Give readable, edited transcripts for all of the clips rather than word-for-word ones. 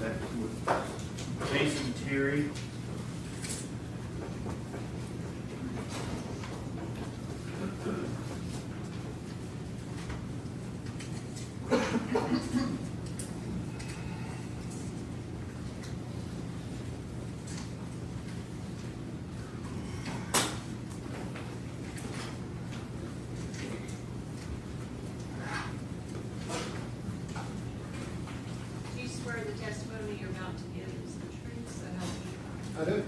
contact with Jason Terry. Do you swear the testimony you're about to give is the truth, so help you? I do.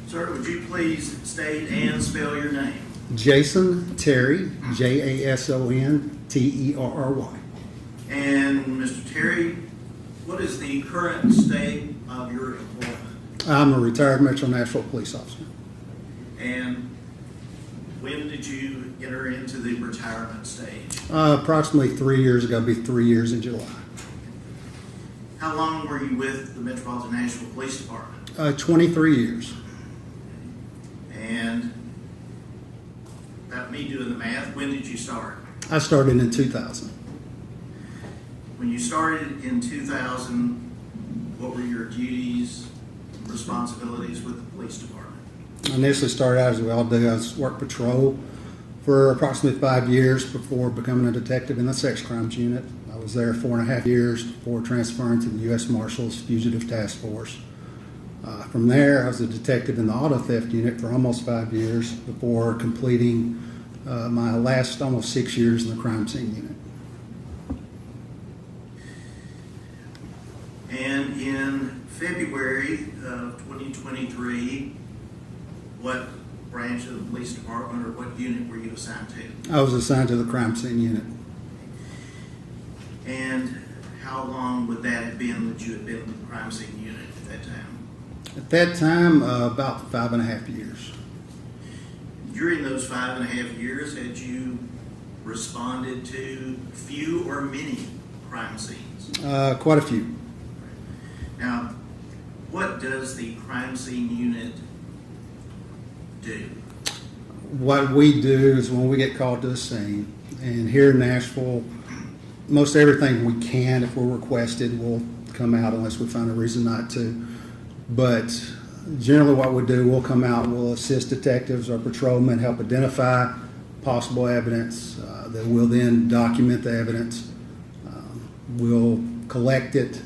Sir, would you please state and spell your name? Jason Terry, Jasonterry. And Mr. Terry, what is the current state of your employment? I'm a retired Metro Nashville police officer. And when did you enter into the retirement stage? Approximately 3 years ago, it'll be 3 years in July. How long were you with the Metropolitan Nashville Police Department? 23 years. And about me doing the math, when did you start? I started in 2000. When you started in 2000, what were your duties, responsibilities with the police department? I initially started out as we all do. I worked patrol for approximately 5 years before becoming a detective in the sex crimes unit. I was there 4.5 years before transferring to the U.S. Marshals Fugitive Task Force. From there, I was a detective in the auto theft unit for almost 5 years before completing my last almost 6 years in the crime scene unit. And in February of 2023, what branch of the police department or what unit were you assigned to? I was assigned to the crime scene unit. And how long would that have been that you had been with the crime scene unit at that time? At that time, about 5.5 years. During those 5.5 years, had you responded to few or many crime scenes? Quite a few. Now, what does the crime scene unit do? What we do is when we get called to a scene, and here in Nashville, most everything we can, if we're requested, will come out unless we find a reason not to. But generally what we do, we'll come out, we'll assist detectives or patrolmen, help identify possible evidence. That we'll then document the evidence. We'll collect it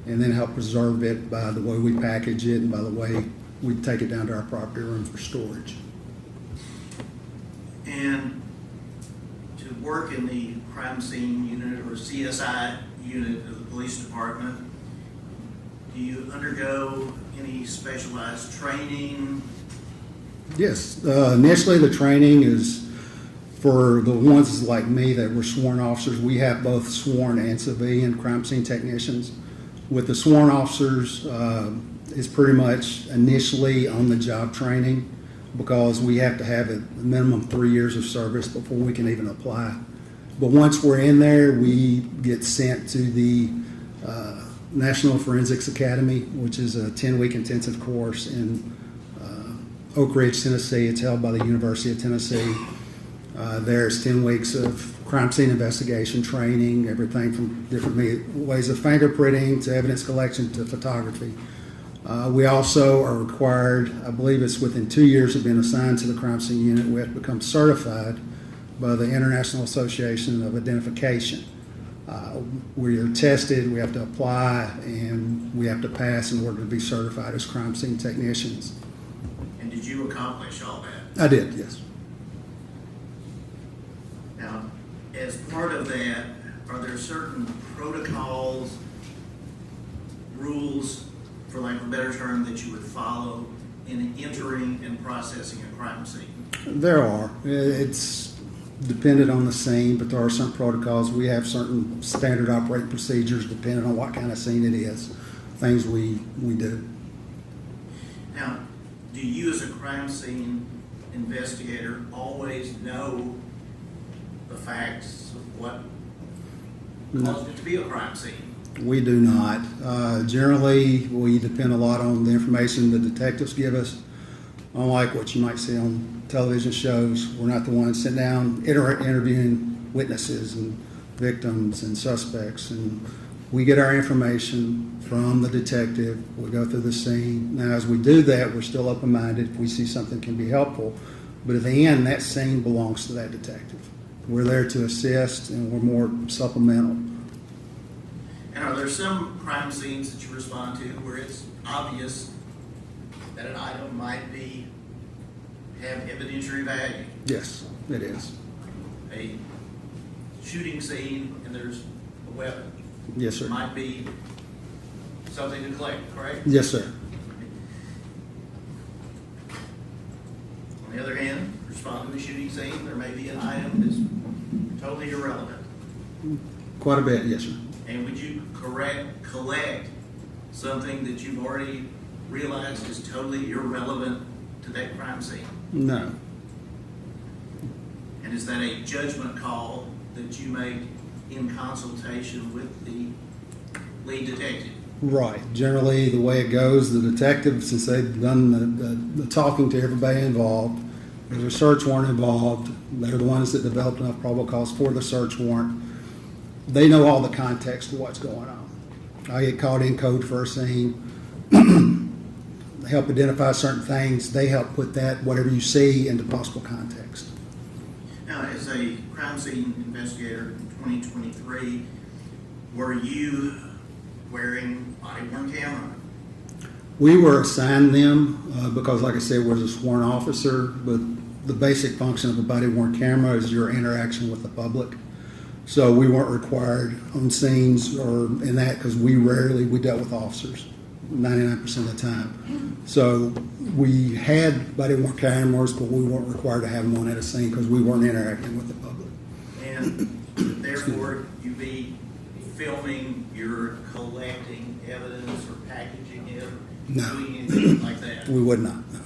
and then help preserve it by the way we package it and by the way we take it down to our property room for storage. And to work in the crime scene unit or CSI unit of the police department, do you undergo any specialized training? Yes, initially the training is for the ones like me that were sworn officers. We have both sworn and civilian crime scene technicians. With the sworn officers, it's pretty much initially on the job training because we have to have a minimum 3 years of service before we can even apply. But once we're in there, we get sent to the National Forensics Academy, which is a 10-week intensive course in Oak Ridge, Tennessee. It's held by the University of Tennessee. There's 10 weeks of crime scene investigation training, everything from different ways of fingerprinting to evidence collection to photography. We also are required, I believe it's within 2 years of being assigned to the crime scene unit, we have to become certified by the International Association of Identification. We are tested, we have to apply, and we have to pass in order to be certified as crime scene technicians. And did you accomplish all that? I did, yes. Now, as part of that, are there certain protocols, rules, for lack of a better term, that you would follow in entering and processing a crime scene? There are. It's dependent on the scene, but there are some protocols. We have certain standard operating procedures depending on what kind of scene it is, things we do. Now, do you as a crime scene investigator always know the facts of what caused it to be a crime scene? We do not. Generally, we depend a lot on the information the detectives give us. Unlike what you might see on television shows, we're not the ones sitting down interviewing witnesses and victims and suspects. And we get our information from the detective. We go through the scene. Now, as we do that, we're still open-minded if we see something can be helpful. But at the end, that scene belongs to that detective. We're there to assist, and we're more supplemental. And are there some crime scenes that you respond to where it's obvious that an item might have evidentiary value? Yes, it is. A shooting scene and there's a weapon. Yes, sir. Might be something to collect, correct? Yes, sir. On the other hand, respond to a shooting scene, there may be an item that's totally irrelevant. Quite a bit, yes, sir. And would you collect something that you've already realized is totally irrelevant to that crime scene? No. And is that a judgment call that you make in consultation with the lead detective? Right. Generally, the way it goes, the detectives, since they've done the talking to everybody involved, there's a search warrant involved. They're the ones that developed enough probable cause for the search warrant. They know all the context of what's going on. I get caught in code for a scene, help identify certain things. They help put that, whatever you see, into possible context. Now, as a crime scene investigator in 2023, were you wearing body-worn camera? We were assigned them because, like I said, we're a sworn officer, but the basic function of a body-worn camera is your interaction with the public. So we weren't required on scenes or in that because we dealt with officers 99% of the time. So we had body-worn cameras, but we weren't required to have them on at a scene because we weren't interacting with the public. And therefore, you be filming, you're collecting evidence or packaging it, No. doing anything like that? We would not, no.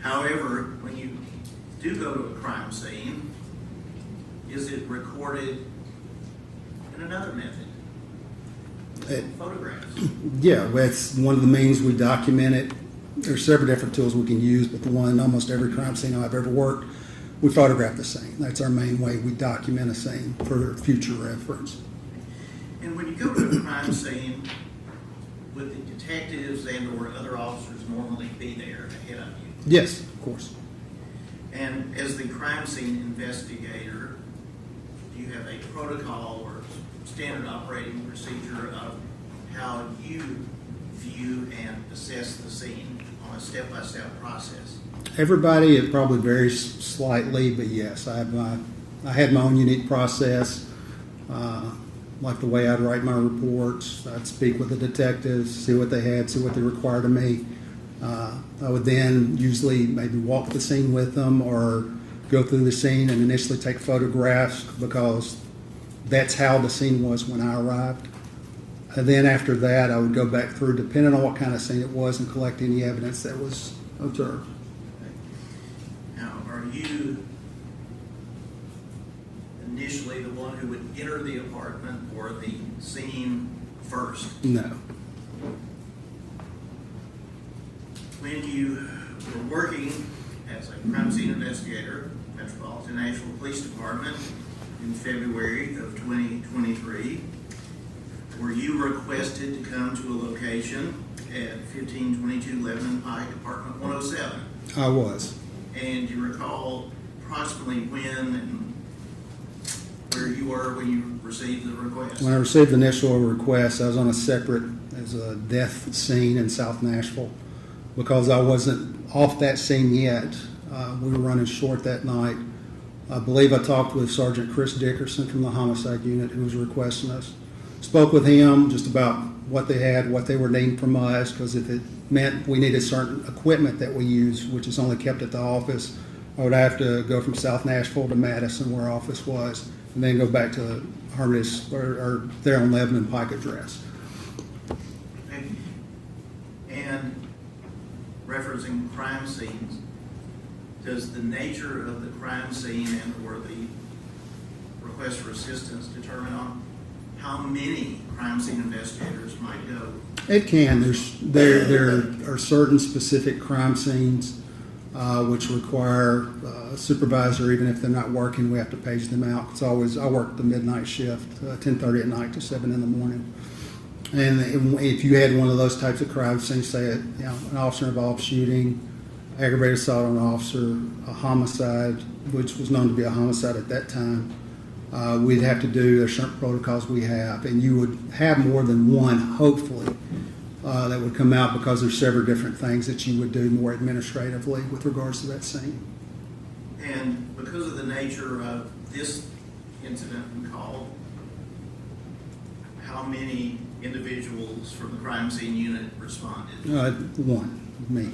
However, when you do go to a crime scene, is it recorded in another method? Photographs? Yeah, that's one of the means we document it. There's several different tools we can use, but the one, almost every crime scene I've ever worked, we photograph the scene. That's our main way we document a scene for future reference. And when you go to a crime scene, would the detectives and or other officers normally be there ahead of you? Yes, of course. And as the crime scene investigator, do you have a protocol or standard operating procedure of how you view and assess the scene on a step-by-step process? Everybody, it probably varies slightly, but yes, I had my own unique process. Like the way I'd write my reports, I'd speak with the detectives, see what they had, see what they required of me. I would then usually maybe walk the scene with them or go through the scene and initially take photographs because that's how the scene was when I arrived. And then after that, I would go back through, depending on what kind of scene it was, and collect any evidence that was observed. Now, are you initially the one who would enter the apartment or the scene first? No. When you were working as a crime scene investigator, Metropolitan Nashville Police Department, in February of 2023, were you requested to come to a location at 1522 Lebanon Pike, Apartment 107? I was. And you recall approximately when and where you were when you received the request? When I received the initial request, I was on a death scene in South Nashville. Because I wasn't off that scene yet, we were running short that night. I believe I talked with Sergeant Chris Dickerson from the homicide unit who was requesting us. Spoke with him just about what they had, what they were needing from us, because if it meant we needed certain equipment that we use, which is only kept at the office, I would have to go from South Nashville to Madison, where our office was, and then go back to Hermitage or there on Lebanon Pike address. Okay. And referencing crime scenes, does the nature of the crime scene and or the request for assistance determine on how many crime scene investigators might go? It can. There are certain specific crime scenes which require a supervisor, even if they're not working, we have to page them out. It's always, I work the midnight shift, 10:30 at night to 7 in the morning. And if you had one of those types of crime scenes, say an officer involved shooting, aggravated assault on an officer, a homicide, which was known to be a homicide at that time, we'd have to do, there's certain protocols we have, and you would have more than one, hopefully, that would come out because there's several different things that you would do more administratively with regards to that scene. And because of the nature of this incident and call, how many individuals from the crime scene unit responded? One, me.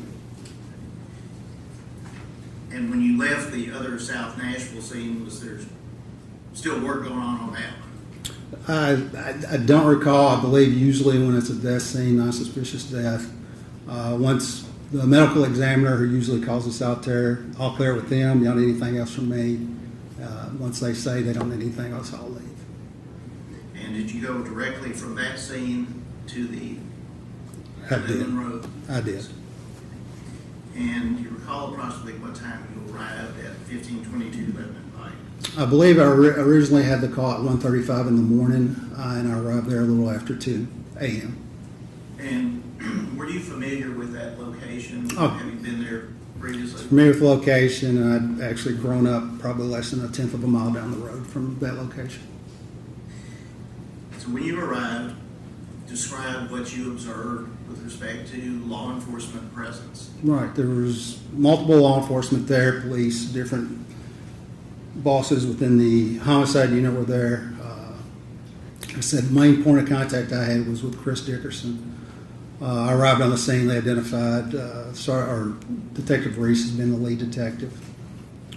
And when you left the other South Nashville scene, was there still work going on that one? I don't recall. I believe usually when it's a death scene, non-suspicious death, once the medical examiner who usually calls us out there, I'll clear it with them. Y'all need anything else from me? Once they say they don't need anything else, I'll leave. And did you go directly from that scene to the I did. Linden Road? I did. And you recall approximately what time you arrived at 1522 Lebanon Pike? I believe I originally had the call at 1:35 in the morning, and I arrived there a little after 2 a.m. And were you familiar with that location? Oh. Have you been there previously? Familiar with the location, and I'd actually grown up probably less than a tenth of a mile down the road from that location. So when you arrived, describe what you observed with respect to law enforcement presence. Right, there was multiple law enforcement there, police, different bosses within the homicide unit were there. I said the main point of contact I had was with Chris Dickerson. I arrived on the scene, they identified, Detective Reese has been the lead detective.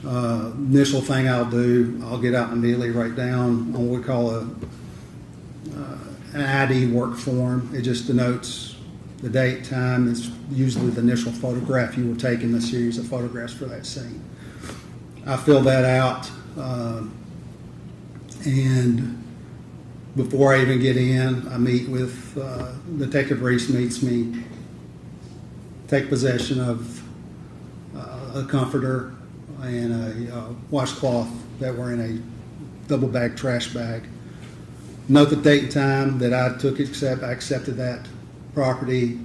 Initial thing I'll do, I'll get out and immediately write down on what we call an ID work form. It just denotes the date, time. It's usually the initial photograph you were taking, the series of photographs for that scene. I fill that out, and before I even get in, I meet with Detective Reese meets me, take possession of a comforter and a washcloth that were in a double bag trash bag. Note the date and time that I accepted that property,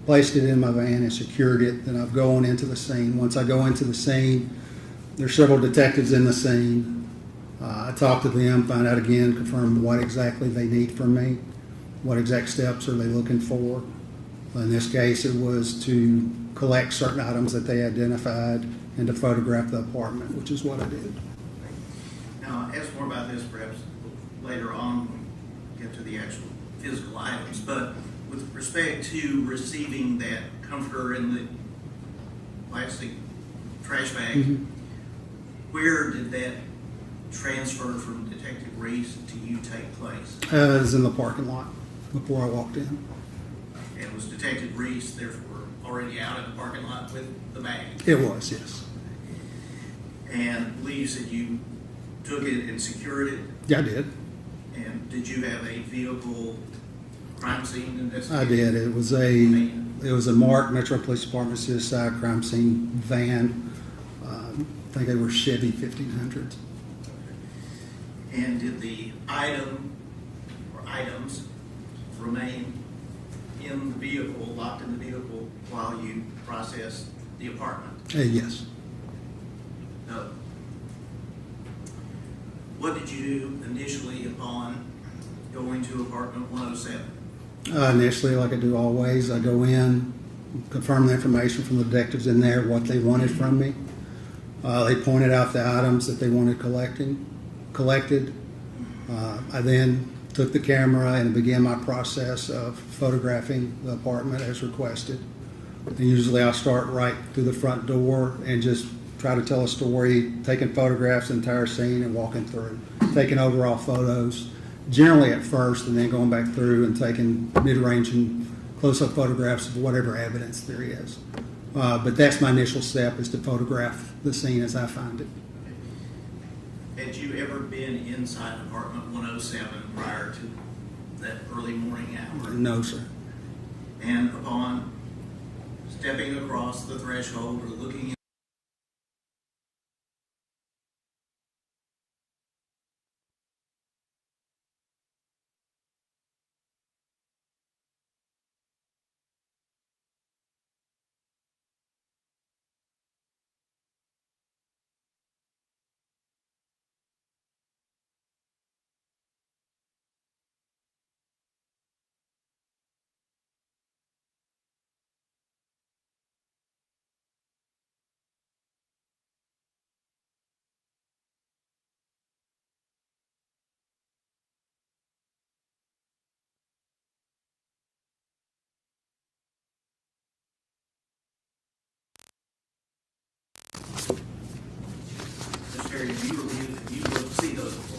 placed it in my van and secured it. Then I'm going into the scene. Once I go into the scene, there's several detectives in the scene. I talk to them, find out again, confirm what exactly they need from me, what exact steps are they looking for. In this case, it was to collect certain items that they identified and to photograph the apartment, which is what I did. Now, I'll ask more about this perhaps later on when we get to the actual physical items, but with respect to receiving that comforter in the plastic trash bag, where did that transfer from Detective Reese to you take place? It was in the parking lot before I walked in. And was Detective Reese therefore already out in the parking lot with the bag? It was, yes. And I believe you said you took it and secured it. Yeah, I did. And did you have a vehicle crime scene investigation? I did. It was a marked Metro Police Department suicide crime scene van. I think they were Chevy 1500s. And did the item or items remain in the vehicle, locked in the vehicle, while you processed the apartment? Yes. No. What did you do initially upon going to apartment 107? Initially, like I do always, I go in, confirm the information from the detectives in there, what they wanted from me. They pointed out the items that they wanted collected. I then took the camera and began my process of photographing the apartment as requested. And usually I'll start right through the front door and just try to tell a story, taking photographs of the entire scene and walking through, taking overall photos, generally at first, and then going back through and taking mid-range and close-up photographs of whatever evidence there is. But that's my initial step, is to photograph the scene as I find it. Had you ever been inside apartment 107 prior to that early morning hour? No, sir. And upon stepping across the threshold or looking Mr. Terry, do you believe that you will see those before?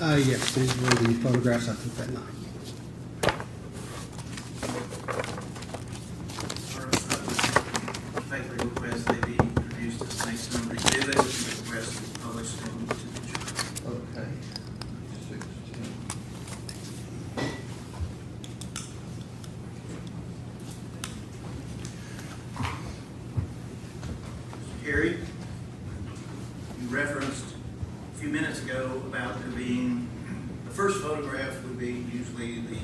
Yes, these were the photographs I took that night. Faithfully request they be introduced as next number exhibit, which is request of the public statement to the jury. Okay. 16. Harry, you referenced a few minutes ago about there being, the first photograph would be usually the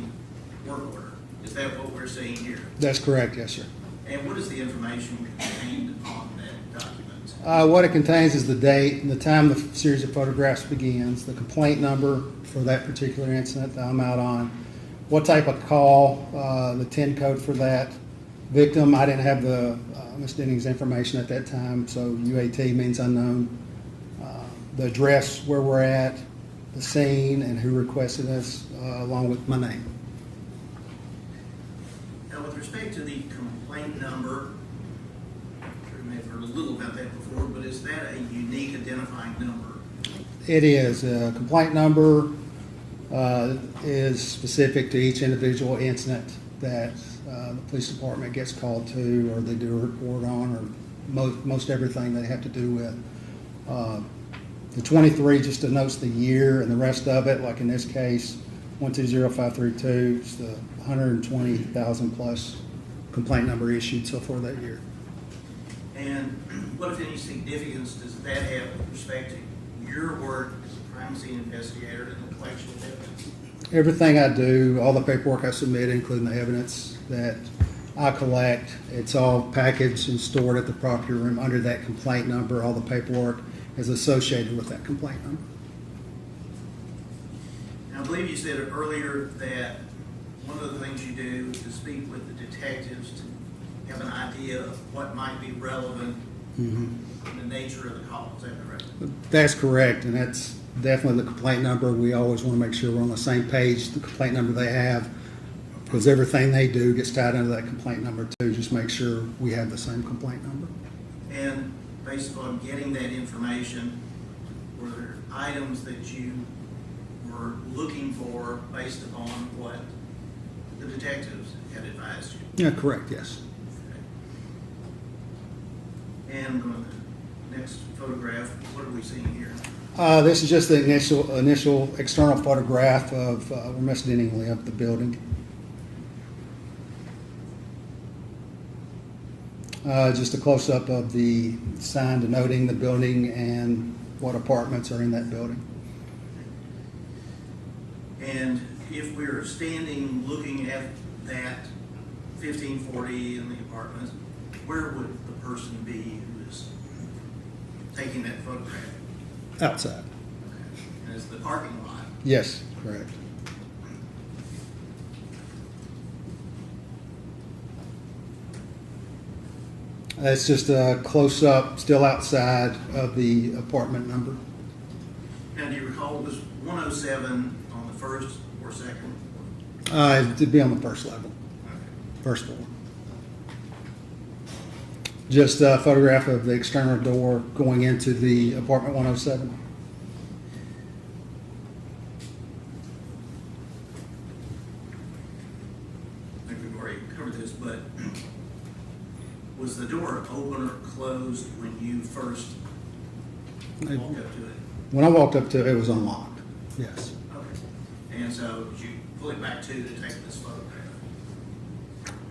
work order. Is that what we're seeing here? That's correct, yes, sir. And what is the information contained on that document? What it contains is the date and the time the series of photographs begins, the complaint number for that particular incident that I'm out on, what type of call, the 10 code for that victim. I didn't have the Ms. Denning's information at that time, so UAT means unknown. The address where we're at, the scene, and who requested us, along with my name. Now, with respect to the complaint number, I'm sure you may have heard a little about that before, but is that a unique identifying number? It is. A complaint number is specific to each individual incident that the police department gets called to, or they do a report on, or most everything they have to do with. The 23 just denotes the year, and the rest of it, like in this case, 120532, is the 120,000 plus complaint number issued so far that year. And what, if any, significance does that have with respect to your work as a crime scene investigator and the collection of evidence? Everything I do, all the paperwork I submit, including the evidence that I collect, it's all packaged and stored at the property room under that complaint number. All the paperwork is associated with that complaint number. Now, I believe you said earlier that one of the things you do is to speak with the detectives to have an idea of what might be relevant in the nature of the call. Is that correct? That's correct, and that's definitely the complaint number. We always want to make sure we're on the same page, the complaint number they have, because everything they do gets tied into that complaint number too. Just make sure we have the same complaint number. And based upon getting that information, were there items that you were looking for based upon what the detectives had advised you? Yeah, correct, yes. Okay. And I'm going to next photograph, what are we seeing here? This is just the initial external photograph of Miss Denningly of the building. Just a close-up of the sign denoting the building and what apartments are in that building. And if we're standing looking at that 1540 in the apartment, where would the person be who is taking that photograph? Outside. Okay. And it's the parking lot. Yes, correct. It's just a close-up, still outside of the apartment number. Now, do you recall it was 107 on the first or second? It'd be on the first level, Okay. first floor. Just a photograph of the external door going into the apartment 107. I think we've already covered this, but was the door open or closed when you first walked up to it? When I walked up to it, it was unlocked. Yes. Okay. And so did you pull it back to take this photograph?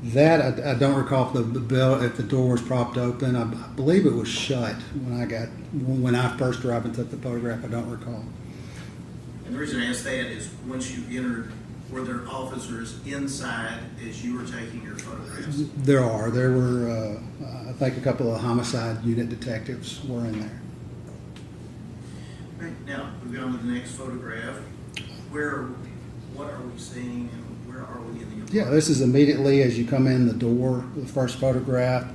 That I don't recall if the door was propped open. I believe it was shut when I first arrived and took the photograph. I don't recall. And the reason I ask that is once you entered, were there officers inside as you were taking your photographs? There were I think a couple of homicide unit detectives were in there. Right, now, moving on to the next photograph. What are we seeing and where are we in the apartment? Yeah, this is immediately as you come in the door. The first photograph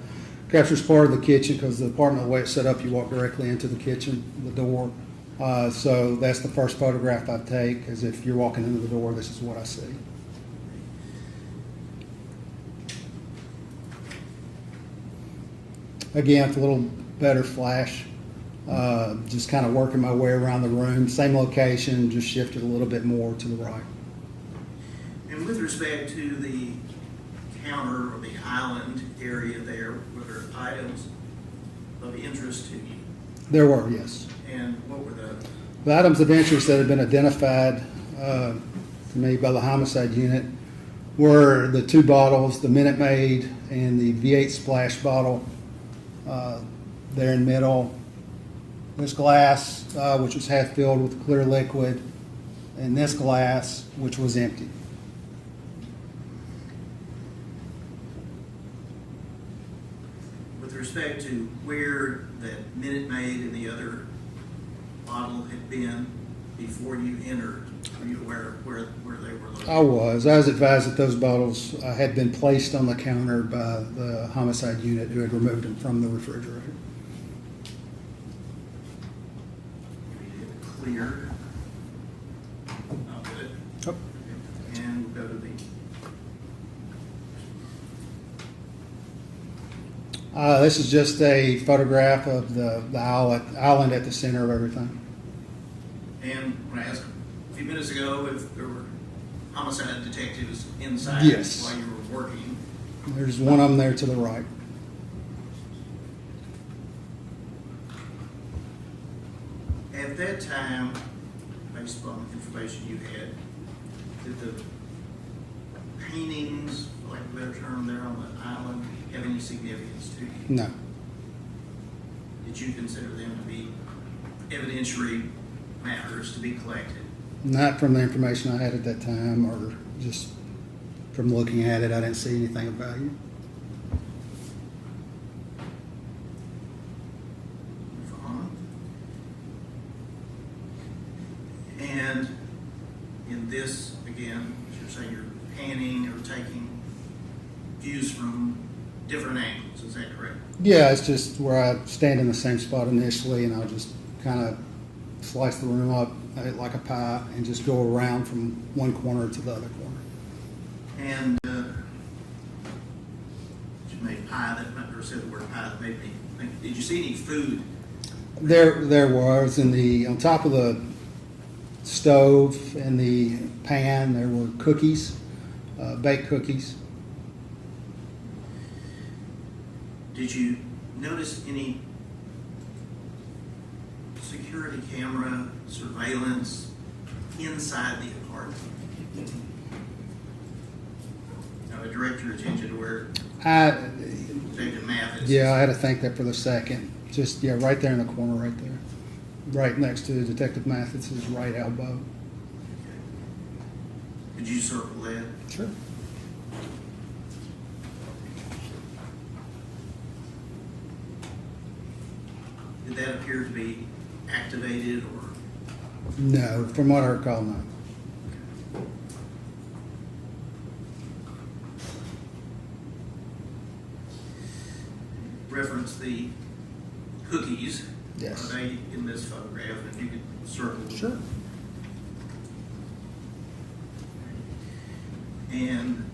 captures part of the kitchen because the apartment, the way it's set up, you walk directly into the kitchen, the door. So that's the first photograph I take, as if you're walking into the door, this is what I see. Again, with a little better flash, just kind of working my way around the room. Same location, just shifted a little bit more to the right. And with respect to the counter or the island area there, were there items of interest to you? There were, yes. And what were those? The items of interest that had been identified to me by the homicide unit were the two bottles, the Minute Maid and the V8 splash bottle there in the middle. This glass, which was half filled with clear liquid, and this glass, which was empty. With respect to where that Minute Maid and the other bottle had been before you entered, were you aware where they were located? I was advised that those bottles had been placed on the counter by the homicide unit who had removed them from the refrigerator. Clear. Oh, good. Oh. And we'll go to the This is just a photograph of the island at the center of everything. And when I asked a few minutes ago if there were homicide detectives inside Yes. while you were working, There's one of them there to the right. at that time, based upon the information you had, did the paintings, for lack of a better term, there on the island have any significance to you? No. Did you consider them to be evidentiary matters to be collected? Not from the information I had at that time, or just from looking at it, I didn't see anything of value. Move on. And in this, again, as you're saying, you're panning or taking views from different angles, is that correct? Yeah, it's just where I stand in the same spot initially, and I'll just kind of slice the room up like a pie and just go around from one corner to the other corner. And you made pie, or said the word pie, that made me think, did you see any food? There was on top of the stove and the pan, there were cookies, baked cookies. Did you notice any security camera surveillance inside the apartment? Now, I direct your attention to where Detective Mathis. Yeah, I had to think that for the second. Just, yeah, right there in the corner, right there. Right next to Detective Mathis's right elbow. Could you circle that? Sure. Did that appear to be activated or? No, from what I recall, no. Reference the cookies. Yes. Are they in this photograph? If you could circle. Sure. And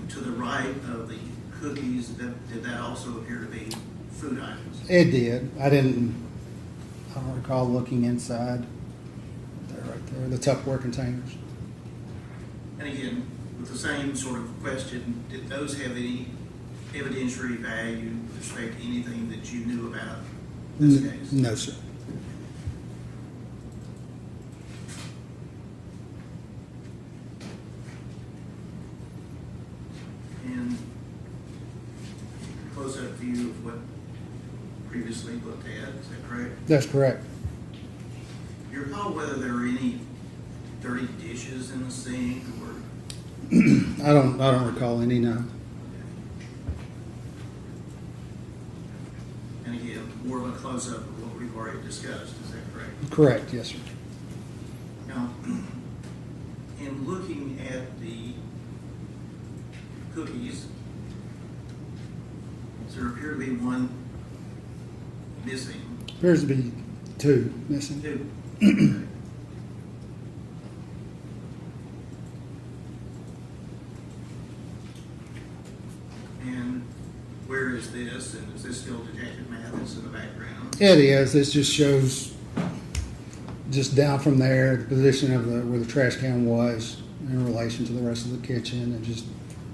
to the right of the cookies, did that also appear to be food items? It did. I don't recall looking inside. There, right there, the Tupperware containers. And again, with the same sort of question, did those have any evidentiary value with respect to anything that you knew about this case? No, sir. And close-up view of what previously looked at, is that correct? That's correct. Do you recall whether there were any dirty dishes in the sink or? I don't recall any, no. And again, more of a close-up of what we've already discussed, is that correct? Correct, yes, sir. Now, in looking at the cookies, does there appear to be one missing? Appears to be two missing. Two. And where is this? And is this still Detective Mathis in the background? It is. This just shows just down from there the position of where the trash can was in relation to the rest of the kitchen. It just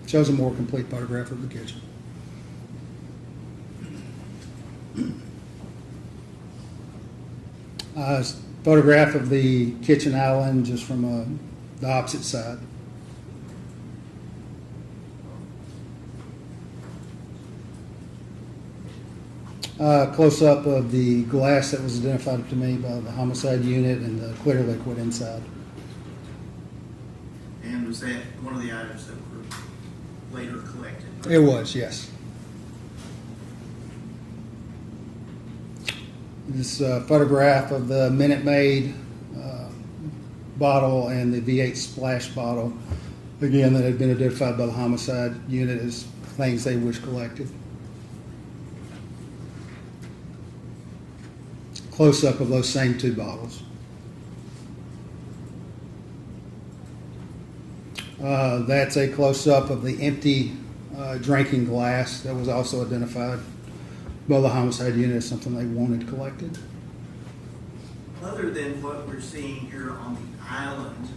shows a more complete photograph of the kitchen. Photograph of the kitchen island just from the opposite side. Close-up of the glass that was identified to me by the homicide unit and the clear liquid inside. And was that one of the items that were later collected? It was, yes. This photograph of the Minute Maid bottle and the V8 splash bottle, again, that had been identified by the homicide unit as things they wish collected. Close-up of those same two bottles. That's a close-up of the empty drinking glass that was also identified by the homicide unit as something they wanted collected. Other than what we're seeing here on the island,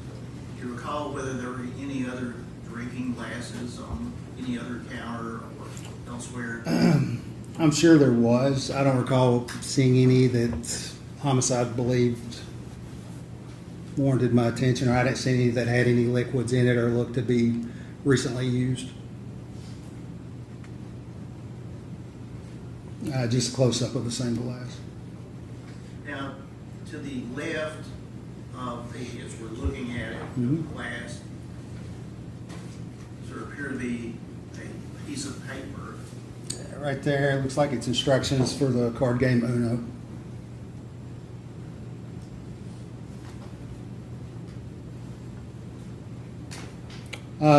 do you recall whether there were any other drinking glasses on any other counter or elsewhere? I'm sure there was. I don't recall seeing any that homicide believed warranted my attention, or I didn't see any that had any liquids in it or looked to be recently used. Just a close-up of the same glass. Now, to the left of the, as we're looking at it, Mhm. the glass, does there appear to be a piece of paper? Right there, it looks like it's instructions for the card game Uno.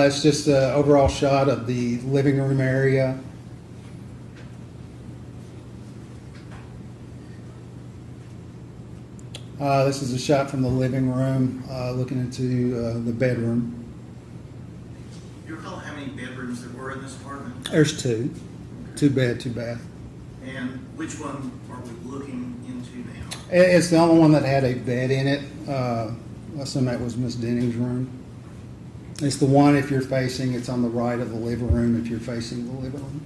It's just an overall shot of the living room area. This is a shot from the living room, looking into the bedroom. Do you recall how many bedrooms there were in this apartment? There's two. Two bed, two bath. And which one are we looking into now? It's the only one that had a bed in it. I assume that was Miss Denning's room. It's the one, if you're facing, it's on the right of the living room if you're facing the living room.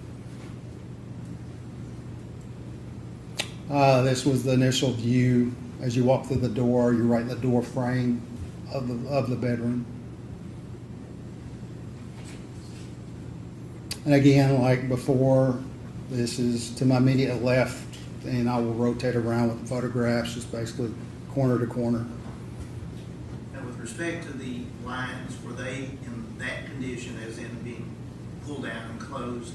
This was the initial view as you walk through the door, you're right in the door frame of the bedroom. And again, like before, this is to my immediate left, and I will rotate around with the photographs, just basically corner to corner. And with respect to the blinds, were they in that condition as in being pulled down and closed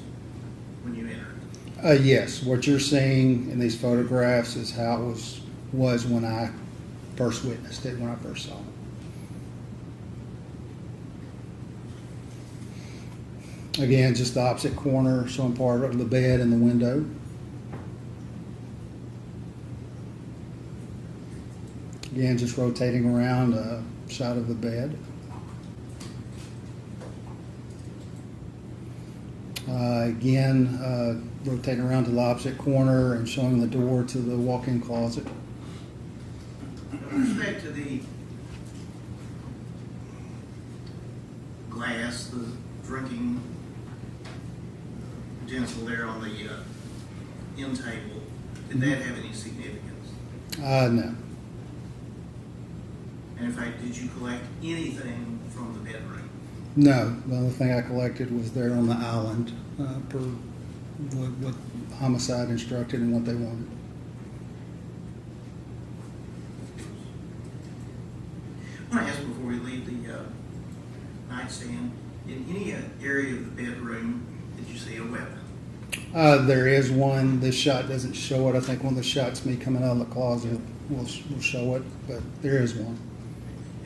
when you entered? Yes, what you're seeing in these photographs is how it was when I first witnessed it, when I first saw it. Again, just the opposite corner, showing part of the bed and the window. Again, just rotating around a shot of the bed. Rotating around to the opposite corner and showing the door to the walk-in closet. With respect to the glass, the drinking utensil there on the end table, did that have any significance? No. And in fact, did you collect anything from the bedroom? No, the only thing I collected was there on the island, per what homicide instructed and what they wanted. I want to ask before we leave the nightstand, in any area of the bedroom, did you see a weapon? There is one. This shot doesn't show it. I think one of the shots me coming out of the closet will show it, but there is one.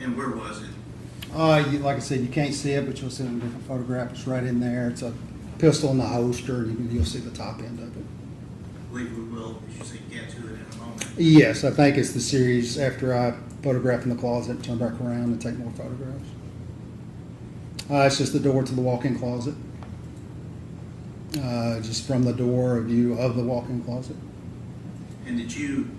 And where was it? Like I said, you can't see it, but you'll see it in a different photograph. It's right in there. It's a pistol in the holster. You'll see the top end of it. I believe we will, as you say, get to it in a moment. Yes, I think it's the series after I photograph in the closet, turn back around and take more photographs. It's just the door to the walk-in closet. Just from the door, a view of the walk-in closet. And did you,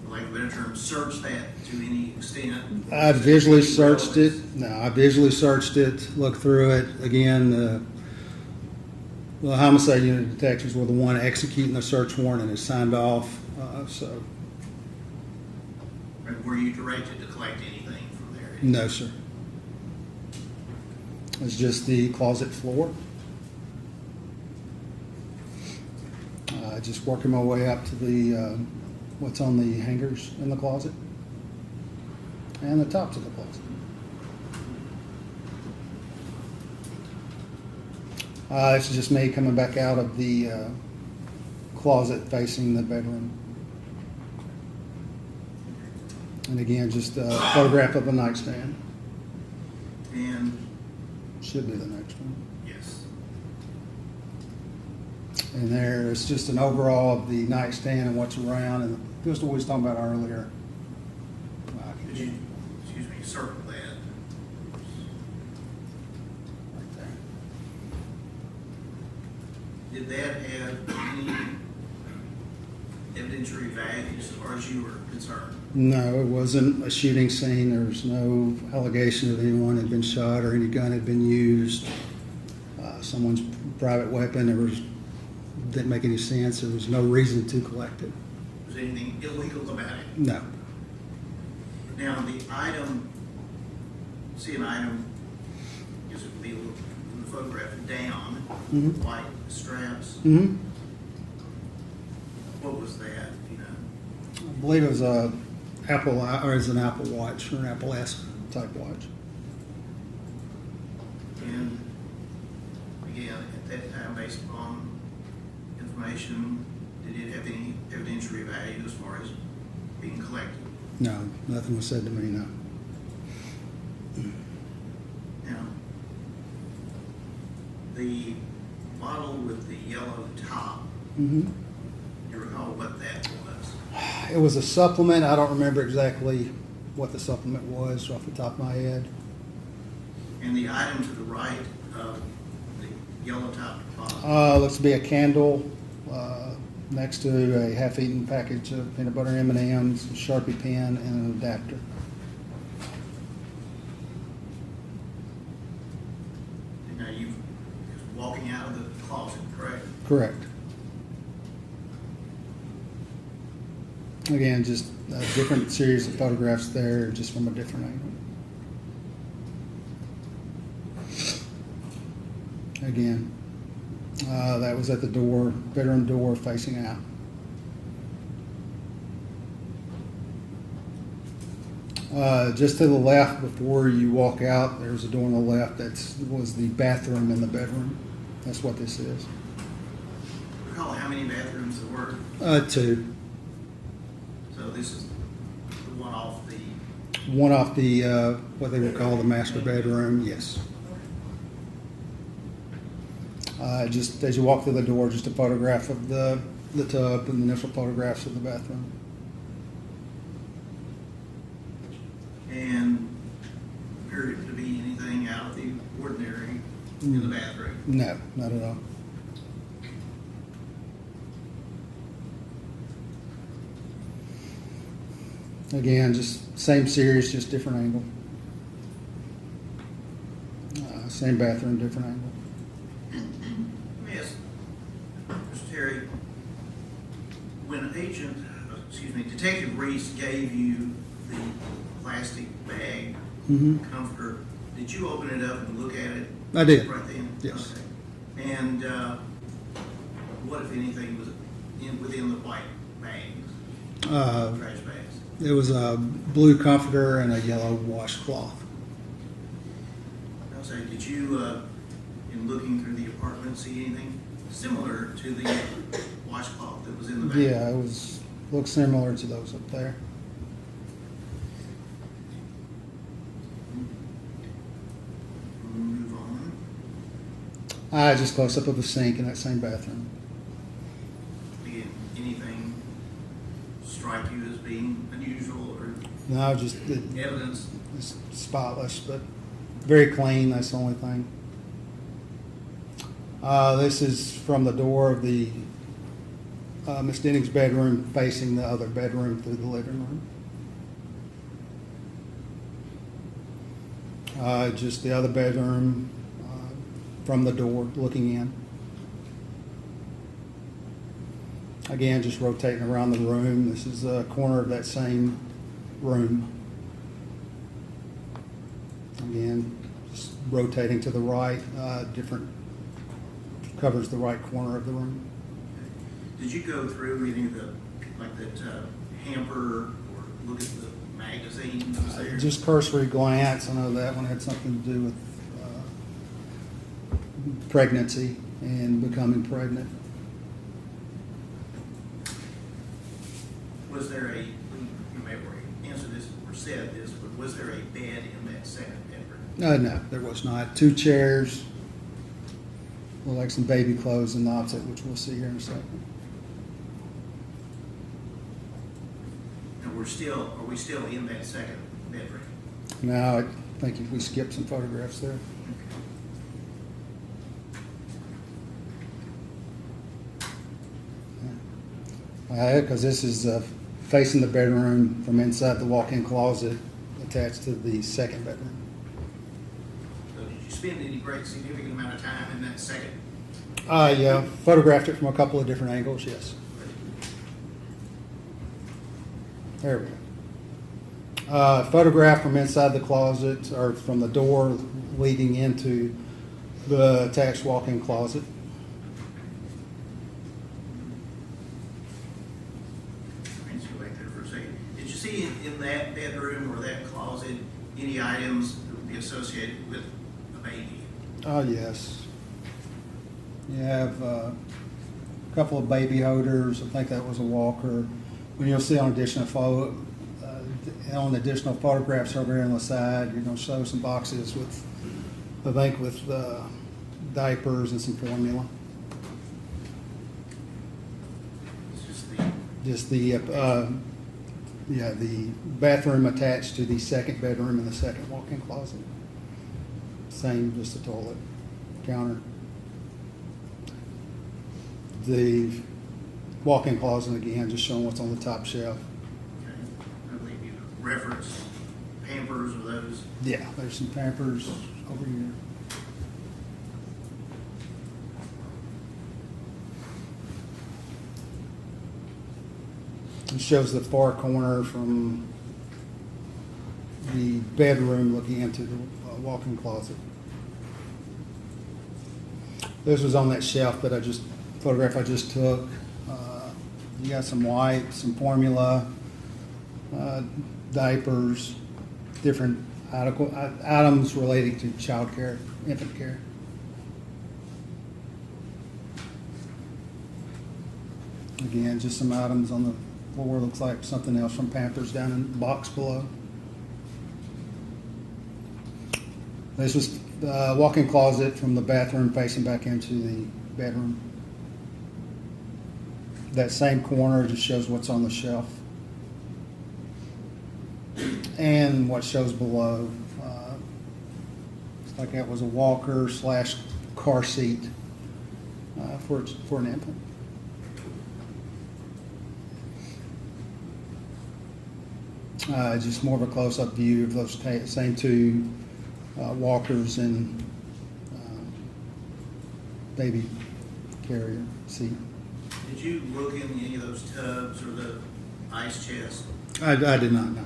for lack of a better term, search that to any extent? I visually searched it. No, I visually searched it, looked through it. Again, the homicide unit detectives were the one executing the search warrant and it signed off. So, Were you directed to collect anything from there? no, sir. It's just the closet floor. Just working my way up to the what's on the hangers in the closet and the tops of the closet. It's just me coming back out of the closet facing the bedroom. And again, just a photograph of a nightstand. And Should be the next one. yes, And there, it's just an overall of the nightstand and what's around, and the pistol we was talking about earlier. could you, excuse me, circle that? Right there. Did that have any evidentiary value as far as you were concerned? No, it wasn't a shooting scene. There was no allegation that anyone had been shot or any gun had been used. Someone's private weapon. Didn't make any sense. There was no reason to collect it. Was anything illegal about it? No. Now, the item, see an item, I guess it would be in the photograph down, Mhm. white straps. Mm-hmm. What was that, you know? I believe it was a Apple Watch or an Apple-esque type watch. And again, at that time, based upon information, did it have any evidentiary value as far as being collected? No, nothing was said to me, no. Now, the bottle with the yellow top, Mm-hmm. you recall what that was? It was a supplement. I don't remember exactly what the supplement was off the top of my head. And the item to the right of the yellow top bottle? Looks to be a candle next to a half-eaten package of peanut butter M&Ms, a Sharpie pen, and an adapter. And now you was walking out of the closet, correct? Correct. Again, just a different series of photographs there, just from a different angle. Again, that was at the door, bedroom door facing out. Just to the left, before you walk out, there's a door on the left. That was the bathroom in the bedroom. That's what this is. Recall how many bathrooms there were? 2. So this is the one off the, One off the, what they would call the master bedroom, yes. Just as you walk through the door, just a photograph of the tub and the initial photographs of the bathroom. and appeared to be anything out of the ordinary in the bathroom. No, not at all. Again, just same series, just different angle. Same bathroom, different angle. Yes, Mr. Terry, when Detective Reese gave you the plastic bag comforter, did you open it up and look at it? I did. Right then? Yes. Okay. And what, if anything, was within the white bags, trash bags? It was a blue comforter and a yellow washcloth. I'll say, did you, in looking through the apartment, see anything similar to the washcloth that was in the bag? Yeah, it looked similar to those up there. Move on. Just close up of the sink in that same bathroom. Again, anything strike you as being unusual or No, just evidence? it's spotless, but very clean. That's the only thing. This is from the door of the Miss Denning's bedroom facing the other bedroom through the living room. Just the other bedroom from the door looking in. Again, just rotating around the room. This is a corner of that same room. Again, just rotating to the right, covers the right corner of the room. Did you go through any of the, like that hamper or look at the magazine that was there? Just cursory glance. I know that one had something to do with pregnancy and becoming pregnant. Was there a, you may have already answered this or said this, but was there a bed in that second bedroom? No, there was not. 2 chairs, look like some baby clothes and opposite, which we'll see here in a second. And are we still in that second bedroom? Now, I think if we skip some photographs there. Because this is facing the bedroom from inside the walk-in closet attached to the second bedroom. So did you spend any great significant amount of time in that second? Yeah, photographed it from a couple of different angles, yes. There we go. Photograph from inside the closet, or from the door leading into the attached walk-in closet. Let's go back there for a second. Did you see in that bedroom or that closet any items that would be associated with a baby? Oh, yes. You have a couple of baby odors. I think that was a walker. When you'll see on additional photographs over here on the side, you're going to show some boxes with, I think, with diapers and some formula. It's just the The bathroom attached to the second bedroom and the second walk-in closet. Same, just a toilet, counter. The walk-in closet, again, just showing what's on the top shelf. okay. I believe you referenced Pampers or those. Yeah, there's some Pampers over here. It shows the far corner from the bedroom looking into the walk-in closet. This was on that shelf that photograph I just took. You got some wipes, some formula, diapers, different items relating to child care, infant care. Again, just some items on the floor. Looks like something else from Pampers down in the box below. This was the walk-in closet from the bathroom facing back into the bedroom. That same corner just shows what's on the shelf. And what shows below. Looks like that was a walker / car seat for an infant. Just more of a close-up view of those same two walkers and baby carrier seat. Did you look in any of those tubs or the ice chest? I did not know.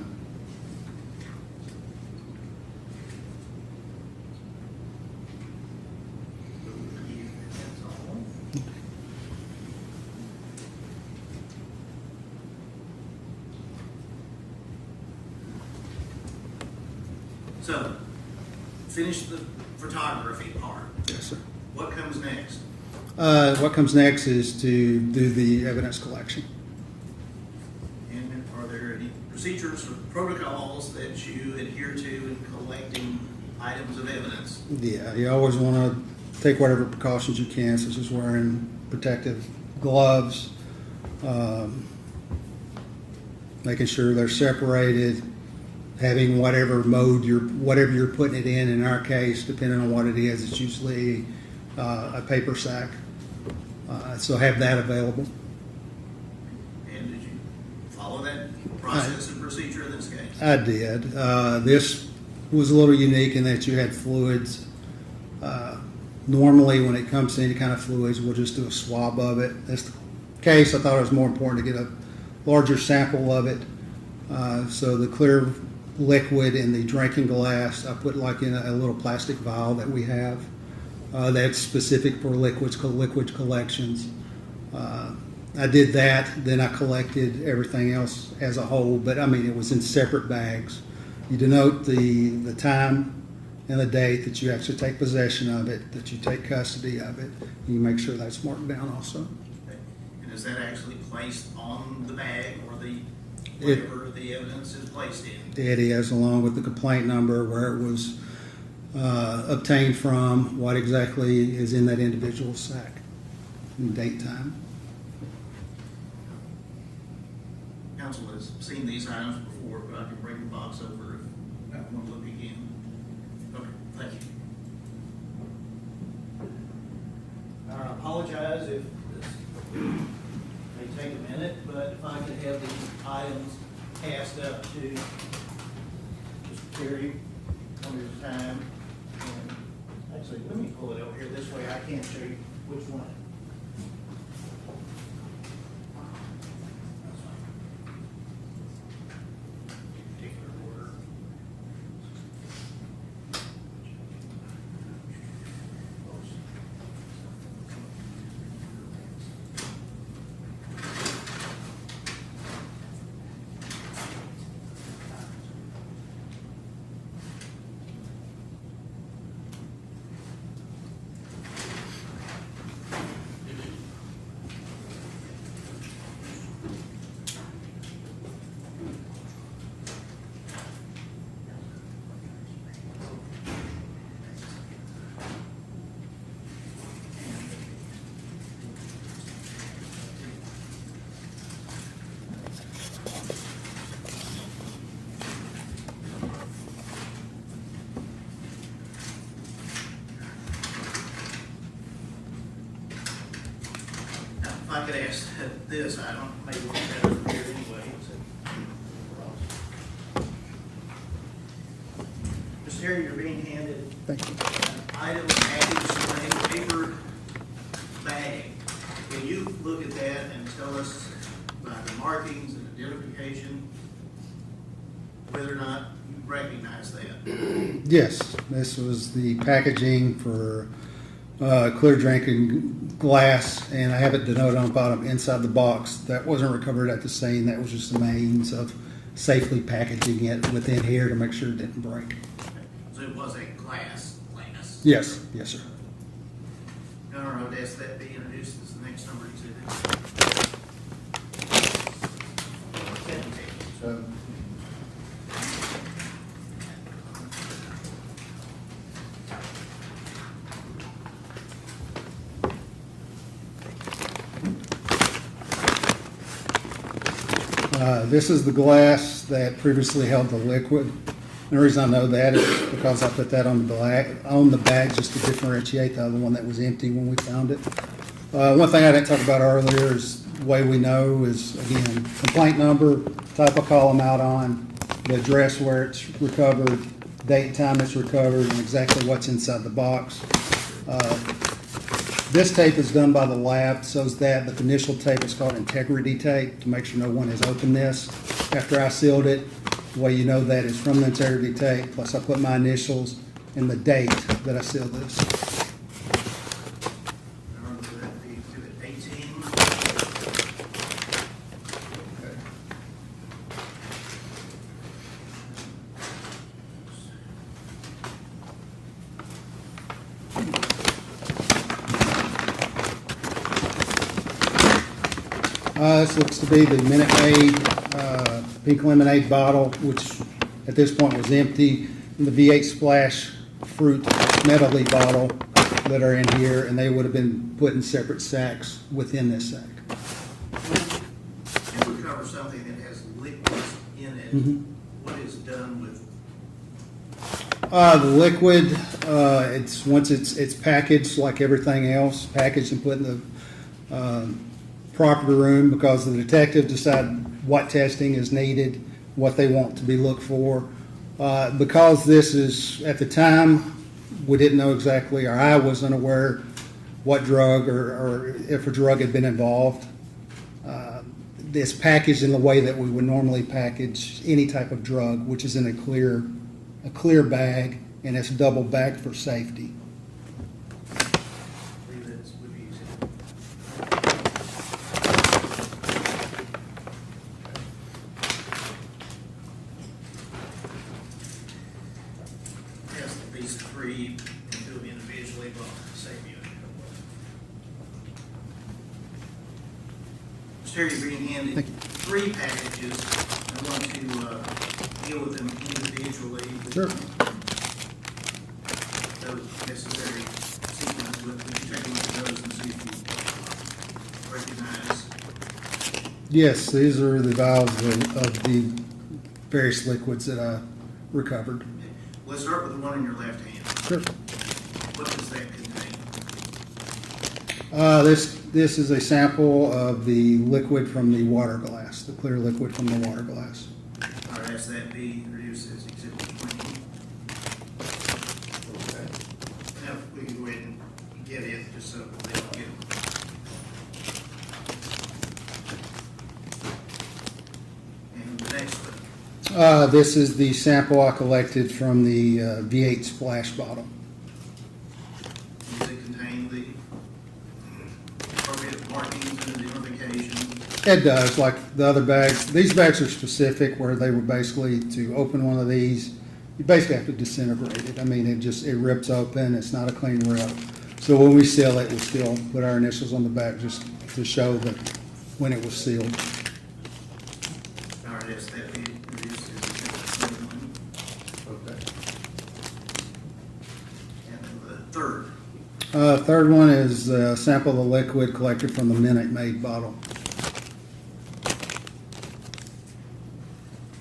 So, finish the photography part. Yes, sir. What comes next? What comes next is to do the evidence collection. And are there any procedures or protocols that you adhere to in collecting items of evidence? Yeah, you always want to take whatever precautions you can, such as wearing protective gloves, making sure they're separated, having whatever mode you're putting it in. In our case, depending on what it is, it's usually a paper sack. So have that available. And did you follow that process and procedure in this case? I did. This was a little unique in that you had fluids. Normally, when it comes to any kind of fluids, we'll just do a swab of it. In this case, I thought it was more important to get a larger sample of it. So the clear liquid in the drinking glass, I put like in a little plastic vial that we have. That's specific for liquid collections. I did that, then I collected everything else as a whole, but I mean, it was in separate bags. You denote the time and the date that you actually take possession of it, that you take custody of it. You make sure that's marked down also. Okay. And is that actually placed on the bag or whatever the evidence is placed in? It is, along with the complaint number, where it was obtained from, what exactly is in that individual sack, and date, time. Council has seen these items before, but I can bring the box over if I want to look again. Okay, thank you. I apologize if this may take a minute, but if I could have these items passed up to Mr. Terry one at a time. And actually, let me pull it over here this way. I can't show you which one. Particular order. If I could ask this, I don't, maybe we'll have it here anyway. Mr. Terry, you're being handed Thank you. an item package in a paper bag. Can you look at that and tell us by the markings and identification, whether or not you recognize that. Yes, this was the packaging for clear drinking glass, and I have it denoted on the bottom inside the box. That wasn't recovered at the scene. That was just the means of safely packaging it within here to make sure it didn't break. Okay. So it was a glass. Yes, yes, sir. Your Honor, I would ask that be introduced as the next number exhibit. 17. This is the glass that previously held the liquid. The reason I know that is because I put that on the bag just to differentiate the other one that was empty when we found it. One thing I didn't talk about earlier is the way we know is, again, complaint number, type of call them out on, the address where it's recovered, date and time it's recovered, and exactly what's inside the box. This tape is done by the lab, so is that, but the initial tape is called integrity tape to make sure no one has opened this after I sealed it. The way you know that is from the integrity tape, plus I put my initials and the date that I sealed this. Your Honor, would that be exhibit 18? This looks to be the Minute Maid pink lemonade bottle, which at this point was empty, and the V8 Splash fruit medley bottle that are in here, and they would have been put in separate sacks within this sack. You recover something that has liquids in it. Mhm. What is done with? The liquid, once it's packaged like everything else, packaged and put in the property room, because the detective decide what testing is needed, what they want to be looked for. Because this is, at the time, we didn't know exactly, or I wasn't aware what drug or if a drug had been involved. It's packaged in the way that we would normally package any type of drug, which is in a clear bag, and it's double bagged for safety. I believe that would be exhibit. Yes, these three can do them individually, but save you. Mr. Terry, you're being handed Thank you. 3 packages. I want to deal with them individually. Sure. Those necessary sequence with, would you take a look at those and see if you recognize? Yes, these are the vials of the various liquids that I recovered. Okay. Let's start with the one in your left hand. Sure. What does that contain? This is a sample of the liquid from the water glass, the clear liquid from the water glass. All right, ask that be introduced as exhibit 20. Okay. Now, we can go ahead and get it, just so they don't get it. And the next one. This is the sample I collected from the V8 Splash bottle. Does it contain the appropriate markings and identification? It does, like the other bags. These bags are specific where they were basically, to open one of these, you basically have to disintegrate it. I mean, it rips open. It's not a clean rip. So when we seal it, we still put our initials on the back just to show that when it was sealed. All right, ask that be introduced as exhibit 21. Okay. And then the third. Third one is a sample of the liquid collected from the Minute Maid bottle.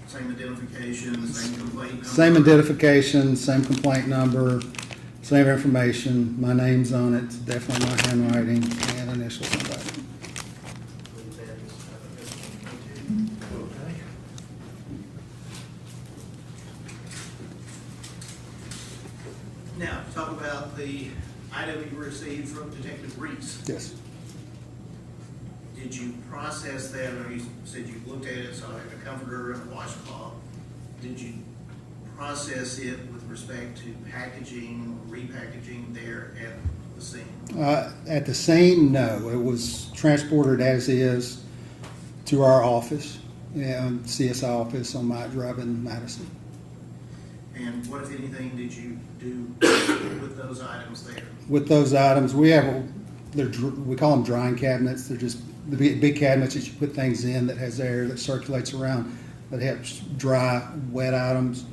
Same identification, same complaint number? Same identification, same complaint number, same information. My name's on it, definitely my handwriting, and initials on the back. Okay. Now, talk about the item you received from Detective Reese. Yes. Did you process that, or you said you looked at it, saw like a comforter and a washcloth? Did you process it with respect to packaging, repackaging there at the scene? At the scene, no. It was transported as is to our office, CSI office on Mott Drive in Madison. And what, if anything, did you do with those items there? With those items, we call them drying cabinets. They're just the big cabinets that you put things in that has air that circulates around that helps dry wet items.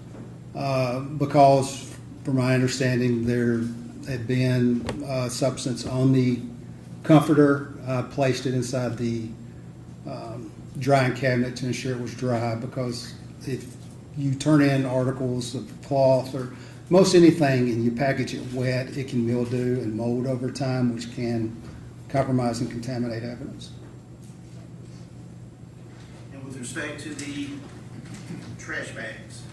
Because, from my understanding, there had been substance on the comforter. I placed it inside the drying cabinet to ensure it was dry, because if you turn in articles of cloth or most anything and you package it wet, it can mildew and mold over time, which can compromise and contaminate evidence. And with respect to the trash bags?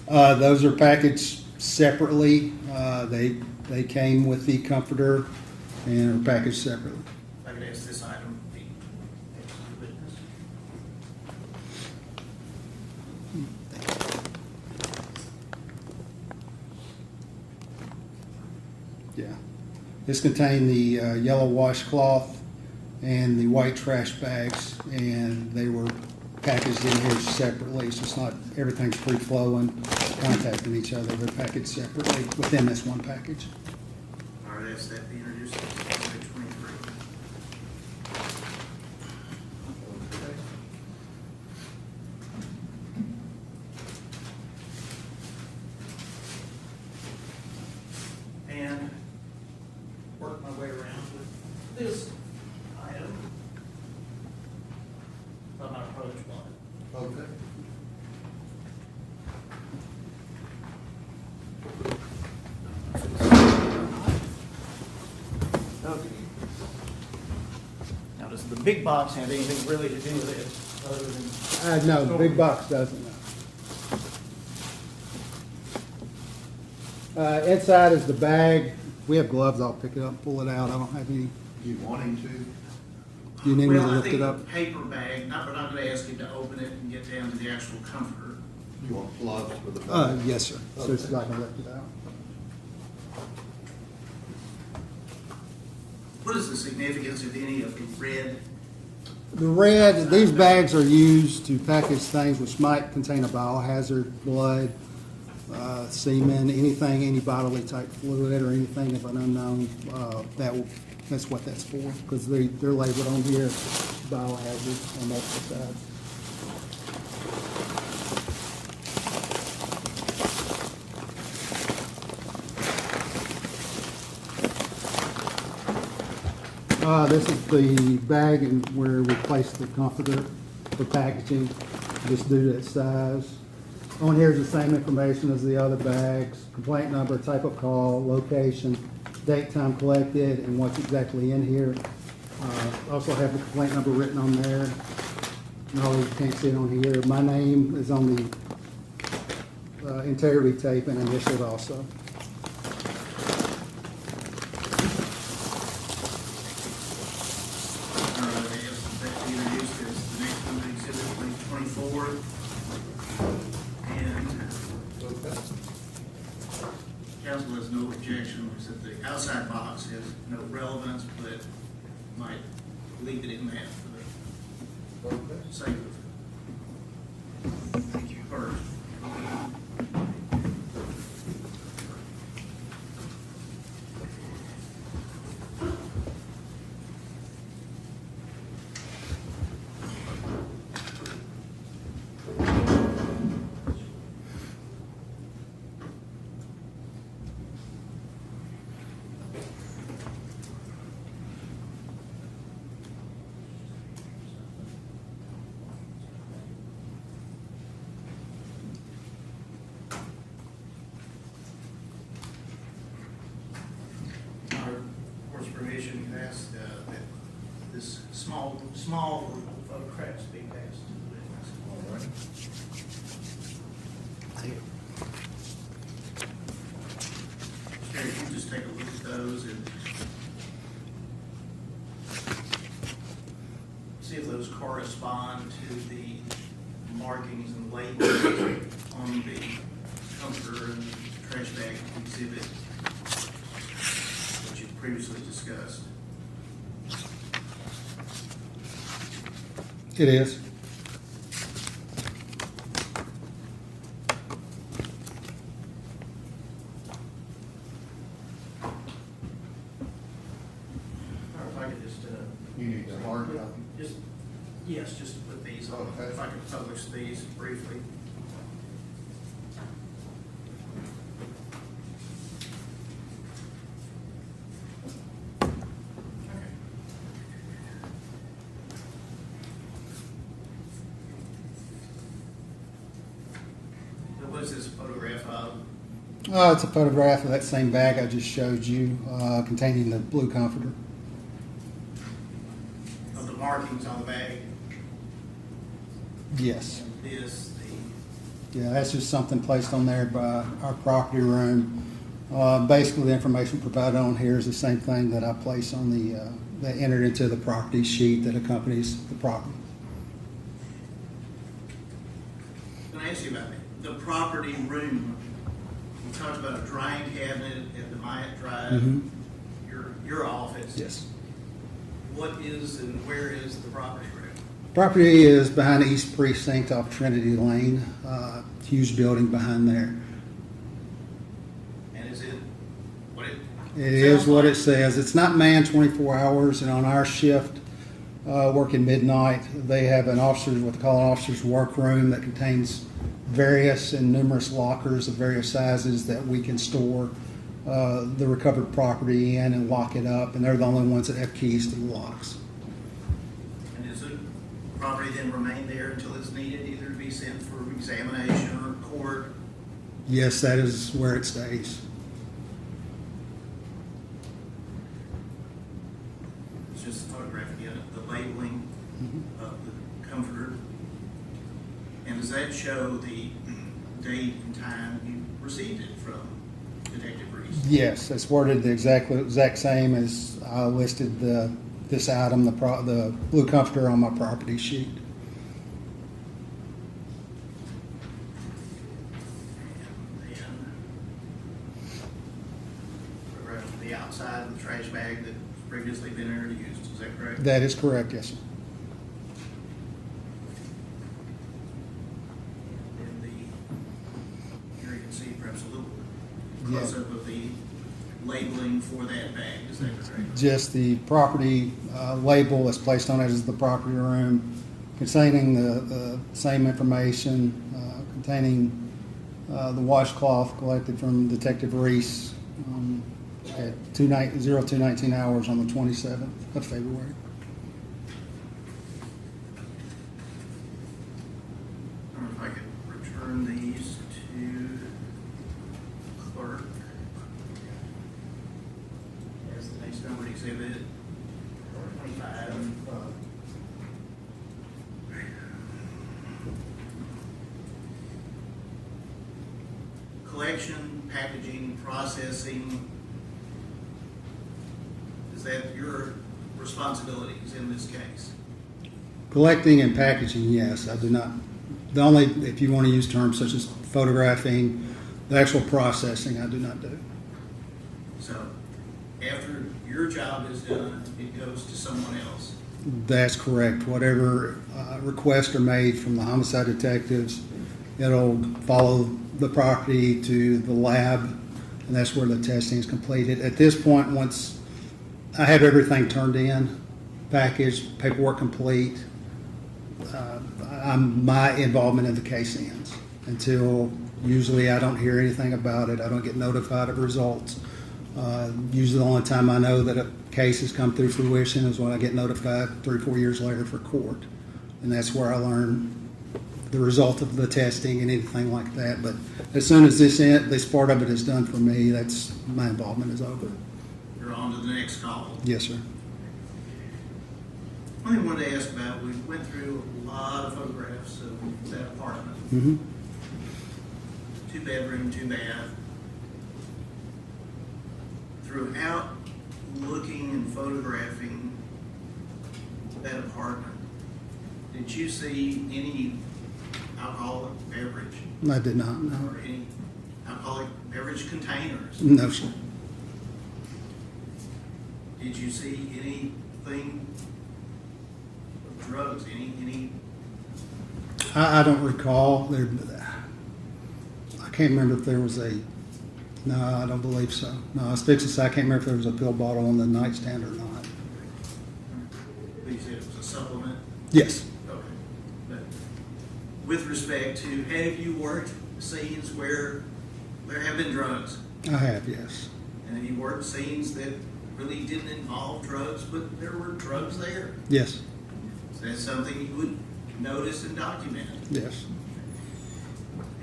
Those are packaged separately. They came with the comforter and are packaged separately. If I could ask this item, the next witness. Yeah. This contained the yellow washcloth and the white trash bags, and they were packaged in here separately, so it's not everything's free flowing, contacting each other. They're packaged separately within this one package. All right, ask that be introduced to page 23. And work my way around with this item. I'm not approach one. Okay. Okay. Now, does the big box have anything really to do with it, other than? No, the big box doesn't. Inside is the bag. We have gloves. I'll pick it up, pull it out. I don't have any. You wanting to? Do you need me to Well, I lift think it a up? paper bag, we're not gonna ask you to open it and get down to the actual comforter. You want gloves for the bag? Yes, sir. So it's not gonna lift it out. What is the significance of any of the red? The red, these bags are used to package things which might contain a biohazard, blood, semen, anything, any bodily type fluid or anything of an unknown, that's what that's for, because they're labeled on here, biohazard on multiple sides. This is the bag and where we place the comforter for packaging, just due to its size. On here is the same information as the other bags: complaint number, type of call, location, date, time collected, and what's exactly in here. Also have the complaint number written on there. No, you can't see it on here. My name is on the integrity tape and initialed also. Council has no objection, except the outside box has no relevance, but might leave it in that for the sake of. Thank you. First. Court's permission, you asked that this small photographs be passed to the witness. All right. Sherry, if you just take a look at those and correspond to the markings and labels on the comforter and trash bag exhibit that you previously discussed? It is. Or if I could just, You need the hard copy? just, yes, just to put these on, Okay. if I could publish these briefly. Okay. So what is this photograph of? It's a photograph of that same bag I just showed you, containing the blue comforter. Of the markings on the bag? Yes. This, the, Yeah, that's just something placed on there by our property room. Basically, the information provided on here is the same thing that I place on that entered into the property sheet that accompanies the property. can I ask you about the property room? You talked about a drying cabinet at the Myatt Drive, Mhm. your office. Yes. What is and where is the property room? Property is behind the East Precinct off Trinity Lane, huge building behind there. And is it what it? It is sounds what like? it says. It's not manned 24 hours, and on our shift, working midnight, they have an officer's, what they call an officer's workroom that contains various and numerous lockers of various sizes that we can store the recovered property in and lock it up, and they're the only ones that have keys to the locks. And does the property then remain there until it's needed, either to be sent for examination or court? Yes, that is where it stays. It's just a photograph again, the labeling of the comforter. And does that show the date and time you received it from Detective Reese? Yes, it's worded the exact same as I listed this item, the blue comforter on my property sheet. And then photograph of the outside of the trash bag that's previously been introduced, is that correct? That is correct, yes, sir. And here you can see perhaps a little Yeah. close-up of the labeling for that bag, is that correct? Just the property label that's placed on it as the property room, containing the same information, containing the washcloth collected from Detective Reese at 02/19 hours on the 27th of February. I wonder if I could return these to clerk as the next numbered exhibit 25. Collection, packaging, processing, is that your responsibilities in this case? Collecting and packaging, yes, I do not. The only, if you want to use terms such as photographing, the actual processing, I do not do. So after your job is done, it goes to someone else. That's correct. Whatever requests are made from the homicide detectives, it'll follow the property to the lab, and that's where the testing is completed. At this point, once I have everything turned in, packaged, paperwork complete, my involvement in the case ends until usually I don't hear anything about it. I don't get notified of results. Usually the only time I know that a case has come through fruition is when I get notified 3 or 4 years later for court. And that's where I learn the result of the testing and anything like that. But as soon as this part of it is done for me, that's my involvement is over. You're on to the next call. Yes, sir. One thing I wanted to ask about, we went through a lot of photographs of that apartment. Mm-hmm. 2-bedroom, 2-bath. Throughout looking and photographing that apartment, Did you see any alcoholic beverage I did not, no. or any alcoholic beverage containers? No, sir. Did you see anything of drugs, any? I don't recall. There, I can't remember if there was no, I don't believe so. No, I was fixing to say I can't remember if there was a pill bottle on the nightstand or not. You said it was a supplement? Yes. Okay. But with respect to, have you worked scenes where there have been drugs? I have, yes. And have you worked scenes that really didn't involve drugs, but there were drugs there? Yes. So that's something you would notice and document. Yes.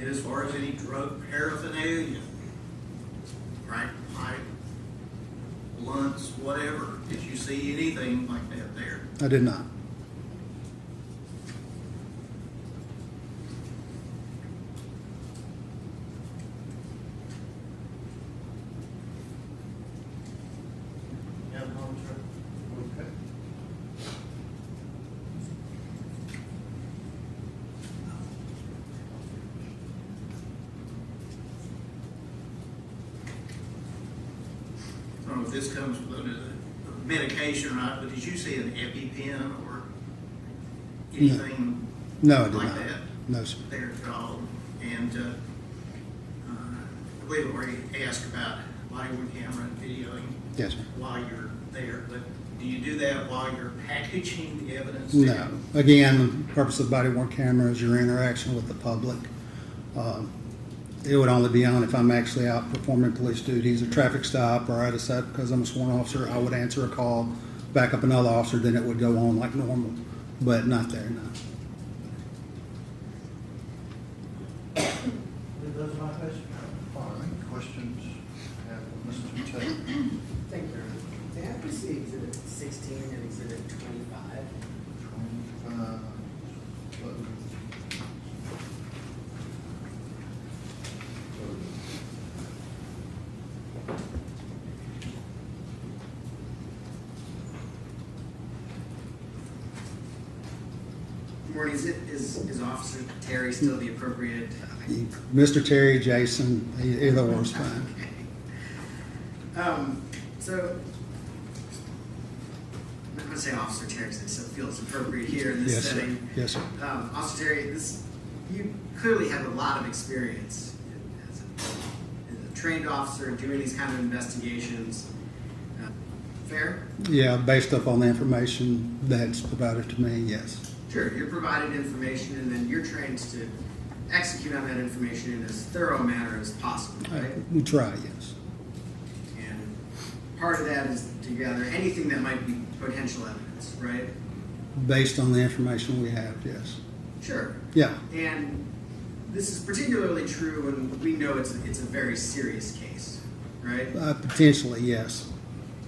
And as far as any drug paraphernalia, crack pipe, blunts, whatever, did you see anything like that there? I did not. Yeah, no, sir. Okay. I don't know if this comes under the medication or not, but did you see an EpiPen or anything No, I did like not. that No, sir. there at all? And I believe I already asked about body-worn camera and videoing Yes, sir. while you're there, but do you do that while you're packaging the evidence? No. Again, the purpose of body-worn camera is your interaction with the public. It would only be on if I'm actually out performing police duties, a traffic stop, or I decide because I'm a sworn officer, I would answer a call, back up another officer, then it would go on like normal, but not there, no. Those are my questions. All right, questions? I have Mr. Taylor. Thank you. May I please see Exhibit 16 and Exhibit 25? 25. Good morning. Is Officer Terry still the appropriate? Mr. Terry, Jason, either or is fine. Okay. So, I'm going to say Officer Terry because it still feels appropriate here in this Yes, sir. setting. Yes, sir. Officer Terry, you clearly have a lot of experience as a trained officer doing these kind of investigations. Fair? Yeah, based upon the information that's provided to me, yes. Sure, you're provided information and then you're trained to execute on that information in as thorough a manner as possible, right? We try, yes. And part of that is to gather anything that might be potential evidence, right? Based on the information we have, yes. Sure. Yeah, And this is particularly true when we know it's a very serious case, right? potentially, yes.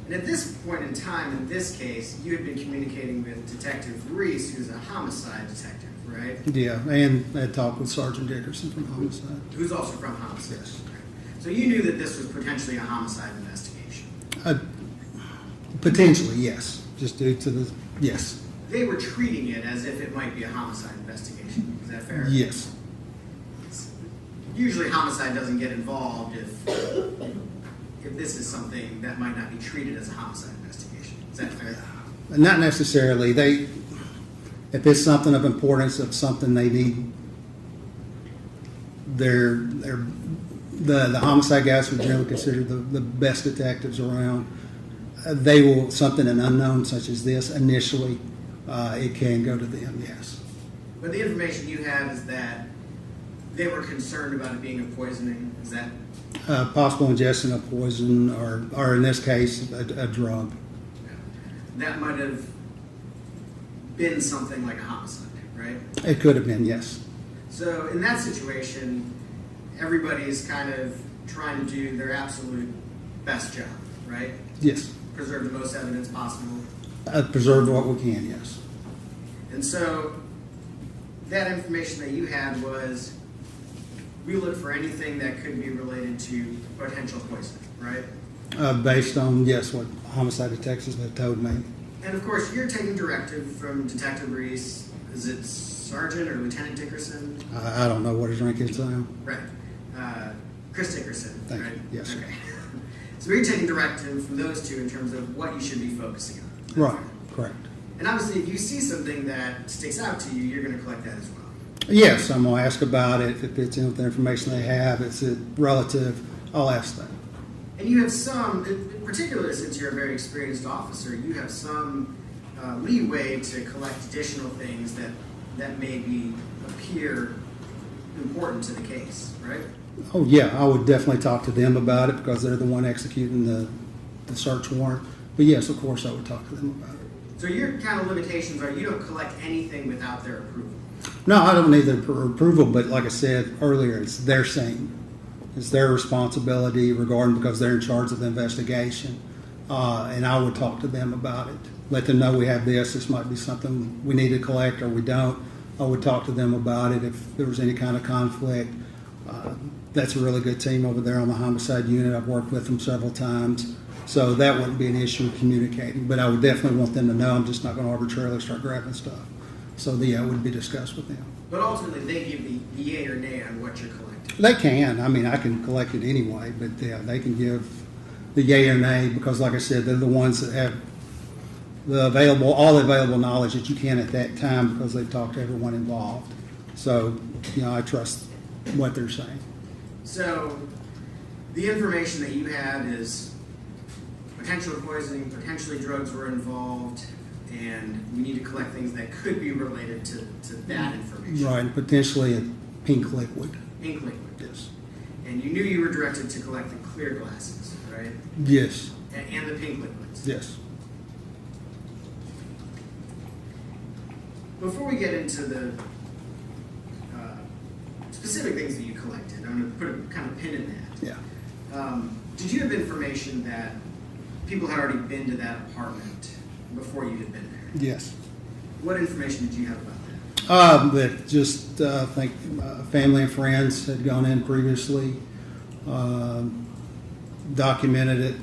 And at this point in time, in this case, you had been communicating with Detective Reese, who's a homicide detective, right? Yeah, and I talked with Sergeant Dickerson from homicide. Who's also from homicide. Yes. So you knew that this was potentially a homicide investigation. Potentially, yes. Just due to the, yes. They were treating it as if it might be a homicide investigation. Is that fair? Yes. Usually homicide doesn't get involved if this is something that might not be treated as a homicide investigation. Is that fair? Not necessarily. If it's something of importance, of something they need, the homicide guys are generally considered the best detectives around. They will, something an unknown such as this, initially, it can go to them, yes. But the information you have is that they were concerned about it being a poisoning. Is that? Possible ingestion of poison, or in this case, a drug. That might have been something like a homicide, right? It could have been, yes. So in that situation, everybody's kind of trying to do their absolute best job, right? Yes. Preserve the most evidence possible. Preserve what we can, yes. And so that information that you had was, we look for anything that could be related to potential poisoning, right? Based on, yes, what homicide detectives have told me. And of course, you're taking directive from Detective Reese is it Sergeant or Lieutenant Dickerson? I don't know what his rank is now. Right. Chris Dickerson, Thank right? you. Yes, sir. Okay. So we're taking directive from those two in terms of what you should be focusing on. Right, correct. And obviously, if you see something that sticks out to you, you're going to collect that as well. Yes, I'm going to ask about it. If it fits in with the information they have, it's a relative, I'll ask them. And you have some, in particular, since you're a very experienced officer, you have some leeway to collect additional things that maybe appear important to the case, right? Oh, yeah, I would definitely talk to them about it because they're the one executing the search warrant. But yes, of course, I would talk to them about it. So your kind of limitations are you don't collect anything without their approval. No, I don't need their approval, but like I said earlier, it's their scene. It's their responsibility because they're in charge of the investigation. And I would talk to them about it. Let them know we have this might be something we need to collect or we don't. I would talk to them about it if there was any kind of conflict. That's a really good team over there on the homicide unit. I've worked with them several times. So that wouldn't be an issue in communicating. But I would definitely want them to know I'm just not going to arbitrarily start grabbing stuff. So yeah, it would be discussed with them. But ultimately, they give the yay or nay on what you're collecting. They can. I mean, I can collect it anyway, but yeah, they can give the yay or nay because, like I said, they're the ones that have all the available knowledge that you can at that time because they've talked to everyone involved. So, I trust what they're saying. So the information that you had is potential poisoning, potentially drugs were involved, and we need to collect things that could be related to that information. Right, and potentially a pink liquid. Ink liquid. Yes. And you knew you were directed to collect the clear glasses, right? Yes. And the pink liquids. Yes. Before we get into the specific things that you collected, I'm going to put a kind of pin in that. Yeah. Did you have information that people had already been to that apartment before you had been there? Yes. What information did you have about that? That just I think family and friends had gone in previously, documented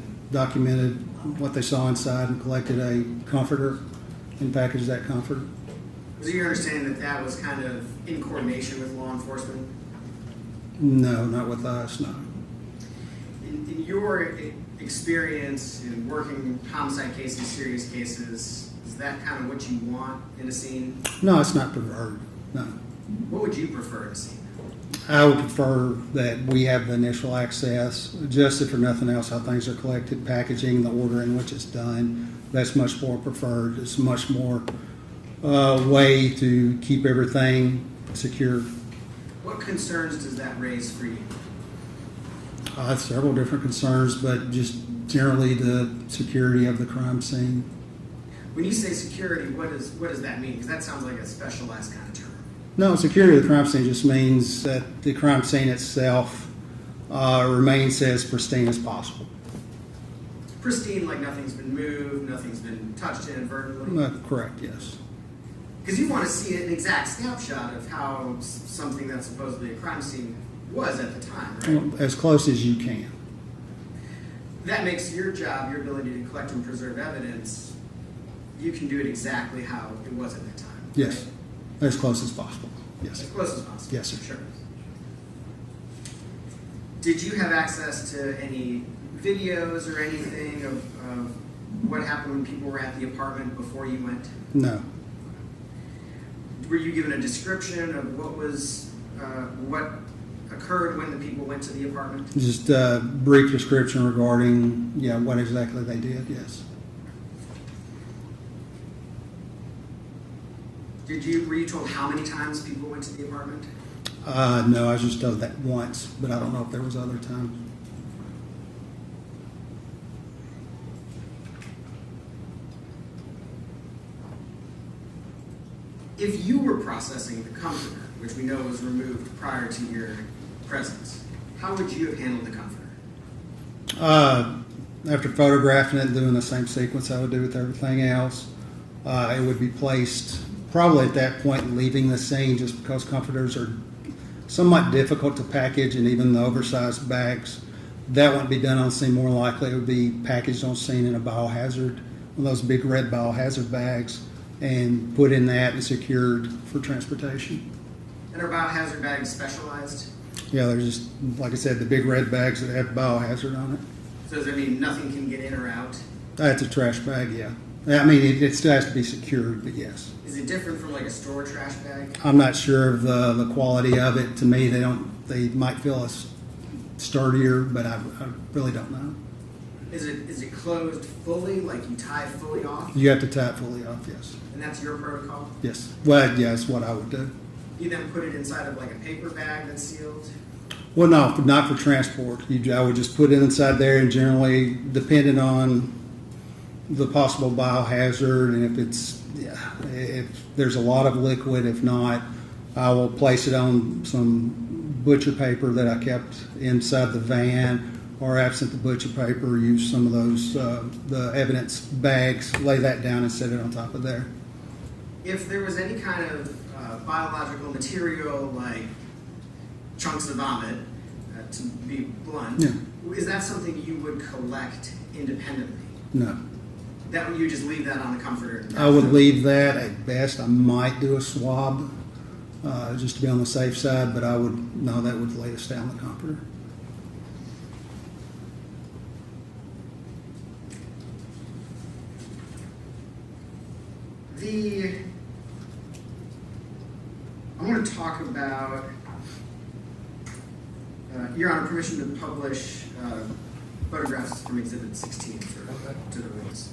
what they saw inside, and collected a comforter and packaged that comforter. Was it your understanding that that was kind of in coordination with law enforcement? No, not with us. No. In your experience in working homicide cases, serious cases, is that kind of what you want in a scene? No, it's not preferred. No. What would you prefer in a scene? I would prefer that we have the initial access, just if for nothing else, how things are collected, packaging, the order in which it's done. That's much more preferred. It's much more way to keep everything secure. What concerns does that raise for you? Several different concerns, but just generally the security of the crime scene. When you say security, what does that mean? Because that sounds like a specialized kind of term. No, security of the crime scene just means that the crime scene itself remains as pristine as possible. Pristine, like nothing's been moved, nothing's been touched inadvertently? Correct, yes. Because you want to see an exact snapshot of how something that's supposedly a crime scene was at the time, right? As close as you can. That makes your job, your ability to collect and preserve evidence, you can do it exactly how it was at the time. Yes, as close as possible. Yes. As close as possible. Yes, sir. Sure. Did you have access to any videos or anything of what happened when people were at the apartment before you went? No. Were you given a description of what occurred when the people went to the apartment? Just a brief description regarding, what exactly they did, yes. Were you told how many times people went to the apartment? No, I was just told that once, but I don't know if there was other times. If you were processing the comforter, which we know was removed prior to your presence, how would you have handled the comforter? After photographing it and doing the same sequence I would do with everything else, it would be placed probably at that point and leaving the scene, just because comforters are somewhat difficult to package, and even the oversized bags, that wouldn't be done on scene. More likely it would be packaged on scene in a biohazard, one of those big red biohazard bags, and put in that and secured for transportation. And are biohazard bags specialized? Yeah, there's just, like I said, the big red bags that have biohazard on it. So does that mean nothing can get in or out? That's a trash bag, yeah. I mean, it still has to be secured, but yes. Is it different from like a store trash bag? I'm not sure of the quality of it. To me, they might feel sturdier, but I really don't know. Is it closed fully, like you tie it fully off? You have to tie it fully off, yes. And that's your protocol? Yes. Well, yeah, that's what I would do. You then put it inside of like a paper bag that's sealed? Well, no, not for transport. I would just put it inside there, and generally, depending on the possible biohazard, and if there's a lot of liquid, if not, I will place it on some butcher paper that I kept inside the van, or absent the butcher paper, use some of those the evidence bags, lay that down and set it on top of there. If there was any kind of biological material like chunks of vomit, to be blunt, Yeah. is that something you would collect independently? No. That you just leave that on the comforter? I would leave that. At best, I might do a swab just to be on the safe side, but that would lay us down the comforter. I want to talk about Your Honor, permission to publish photographs from Exhibit 16 to the rules.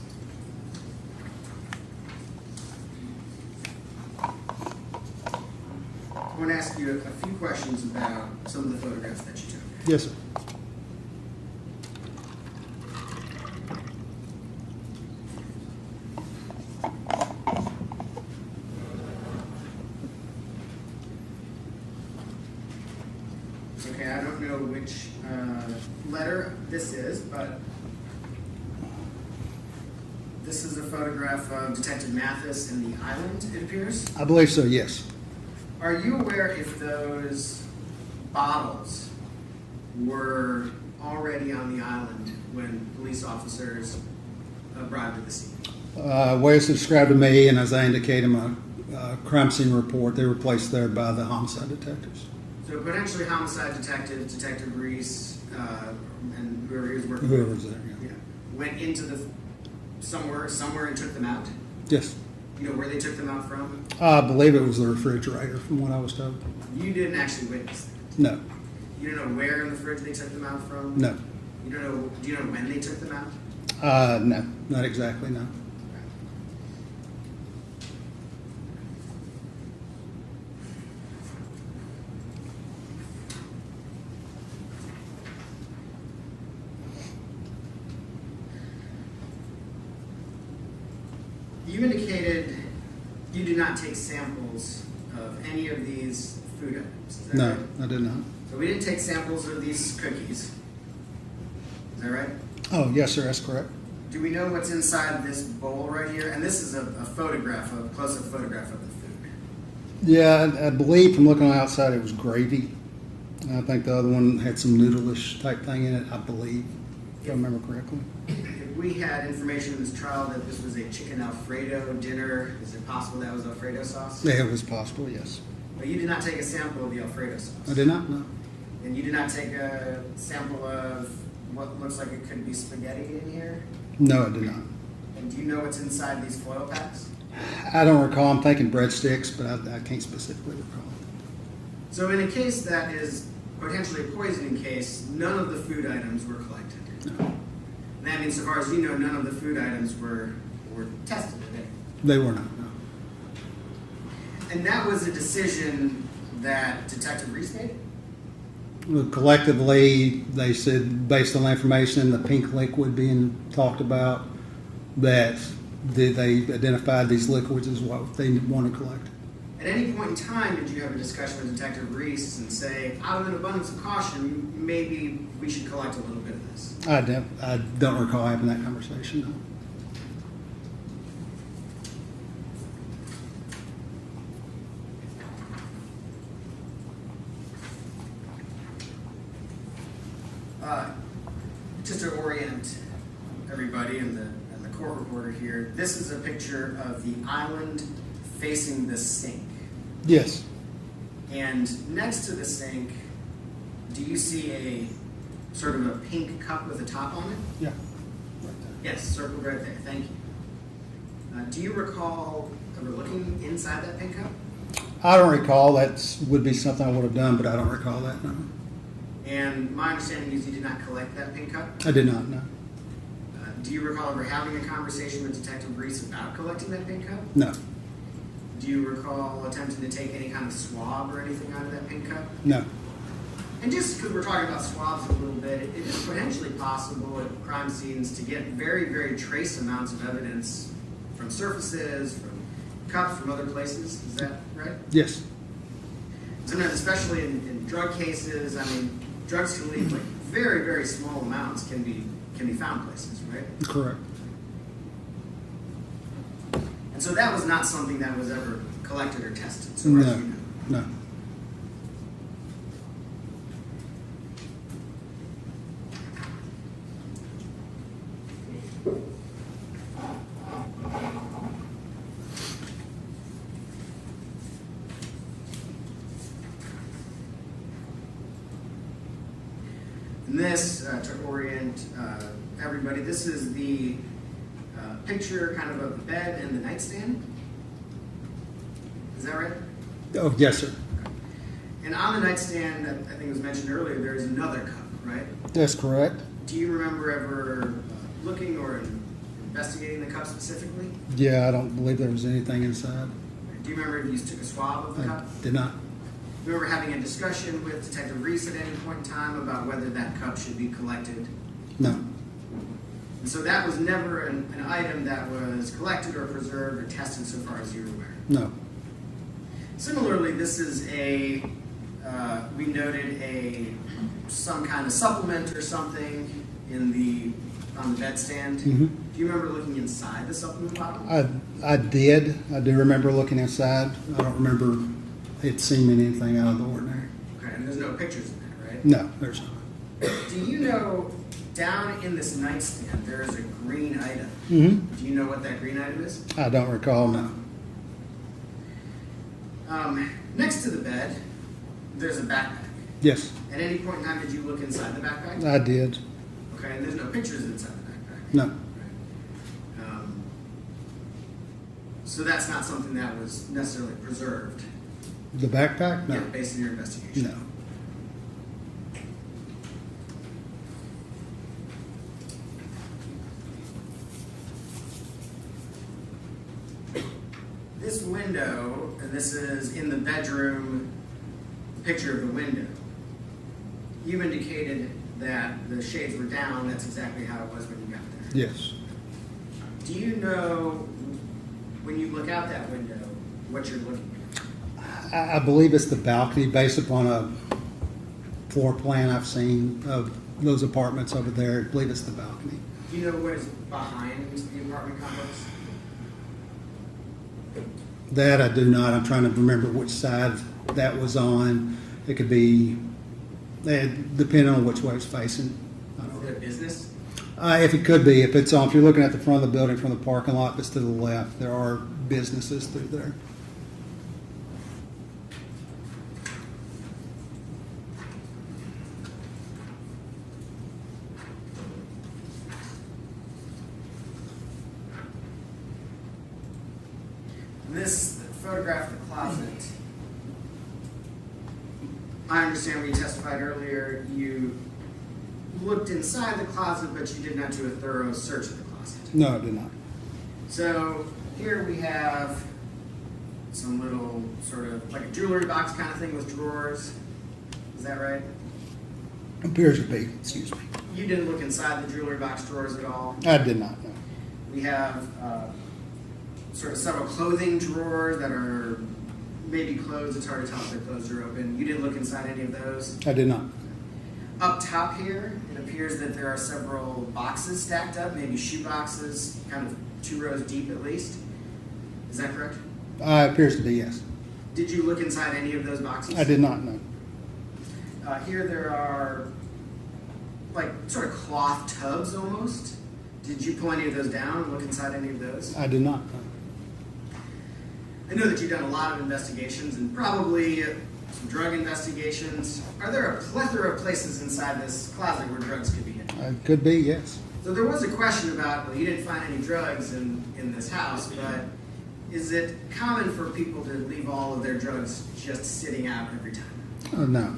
I want to ask you a few questions about some of the photographs that you took. Yes, sir. Okay, I don't know which letter this is, but this is a photograph of Detective Mathis in the island, it appears. I believe so, yes. Are you aware if those bottles were already on the island when police officers arrived at the scene? Way it's described to me, and as I indicate in my crime scene report, they were placed there by the homicide detectives. So potentially homicide detectives, Detective Reese, and whoever he was working Whoever with, was there, yeah. went into the somewhere and took them out. Yes. You know where they took them out from? I believe it was the refrigerator, from what I was told. You didn't actually witness that. No. You don't know where in the fridge they took them out from? No. You don't know. Do you know when they took them out? No, not exactly, no. You indicated you did not take samples of any of these food items. Is that No, right? I did not. So we didn't take samples of these cookies. Is that right? Oh, yes, sir, that's correct. Do we know what's inside this bowl right here? And this is a photograph, a close-up photograph of the food. Yeah, I believe from looking on the outside it was gravy. I think the other one had some noodle-ish type thing in it, I believe, if I remember correctly. If we had information in this trial that this was a chicken alfredo dinner, is it possible that was Alfredo sauce? Yeah, it was possible, yes. But you did not take a sample of the Alfredo sauce. I did not know. And you did not take a sample of what looks like it could be spaghetti in here? No, I did not. And do you know what's inside these foil packs? I don't recall. I'm thinking breadsticks, but I can't specifically recall. So in a case that is potentially a poisoning case, none of the food items were collected. No, And that means, so far as you know, none of the food items were tested, right? they were not, no. And that was a decision that Detective Reese made? Well, collectively, they said, based on the information, the pink liquid being talked about, that they identified these liquids as what they want to collect. At any point in time, did you have a discussion with Detective Reese and say, out of an abundance of caution, maybe we should collect a little bit of this? I don't recall having that conversation, no. Just to orient everybody in the court reporter here. This is a picture of the island facing the sink. Yes. And next to the sink, do you see a sort of a pink cup with a top on it? Yeah. Right Yes, circled right there. Thank you. Do you recall ever looking inside that pink cup? there. I don't recall. That would be something I would have done, but I don't recall that. No. And my understanding is you did not collect that pink cup. I did not know. Do you recall ever having a conversation with Detective Reese about collecting that pink cup? No. Do you recall attempting to take any kind of swab or anything out of that pink cup? No. And just because we're talking about swabs a little bit, it is potentially possible at crime scenes to get very, very trace amounts of evidence from surfaces, from cups, from other places. Is that right? Yes. Sometimes, especially in drug cases, I mean, drugs can leave like very, very small amounts can be found places, right? Correct. And so that was not something that was ever collected or tested. So far as No. you know. No. And this, to orient everybody, this is the picture kind of the bed and the nightstand. Is that right? Oh, yes, sir. And on the nightstand, I think it was mentioned earlier, there is another cup, right? That's correct. Do you remember ever looking or investigating the cup specifically? Yeah, I don't believe there was anything inside. Do you remember if you took a swab of the I cup? did not. Do you remember having a discussion with Detective Reese at any point in time about whether that cup should be collected? No. And so that was never an item that was collected or preserved or tested so far as you're aware. No. Similarly, this is we noted some kind of supplement or something on the bedstand. Mhm. Do you remember looking inside the supplement bottle? I did. I do remember looking inside. I don't remember it seeing anything out of the ordinary. Okay, and there's no pictures in that, right? No, there's not. Do you know down in this nightstand there is a green item? Mm-hmm. Do you know what that green item is? I don't recall, no. Next to the bed, there's a backpack. Yes, At any point in time, did you look inside the backpack? I did. Okay, and there's no pictures inside the backpack. No. So that's not something that was necessarily preserved. The backpack? No. Yeah, based on your investigation. No. This window, and this is in the bedroom picture of the window. You indicated that the shades were down. That's exactly how it was when you got there. Yes. Do you know, when you look out that window, what you're looking at? I believe it's the balcony based upon a floor plan I've seen of those apartments over there. I believe it's the balcony. Do you know what is behind the apartment complex? That I do not. I'm trying to remember which side that was on. It could be, depending on which way it's facing. I don't Is know. it a business? If it could be, if it's on, if you're looking at the front of the building from the parking lot, if it's to the left, there are businesses through there. This photograph of the closet, I understand when you testified earlier, you looked inside the closet, but you did not do a thorough search of the closet. No, I did not. So here we have some little sort of like a jewelry box kind of thing with drawers. Is that right? Appears to be. Excuse me. You didn't look inside the jewelry box drawers at all. I did not. No. We have sort of several clothing drawers that are maybe closed. It's hard to tell if they're closed or open. You didn't look inside any of those. I did not. Up top here, it appears that there are several boxes stacked up, maybe shoe boxes, kind of 2 rows deep at least. Is that correct? Appears to be, yes. Did you look inside any of those boxes? I did not know. Here there are like sort of cloth tubs almost Did you pull any of those down and look inside any of those? I did not. I know that you've done a lot of investigations and probably some drug investigations. Are there a plethora of places inside this closet where drugs could be hidden? Could be, yes. So there was a question about, well, you didn't find any drugs in this house, but is it common for people to leave all of their drugs just sitting out every time? No.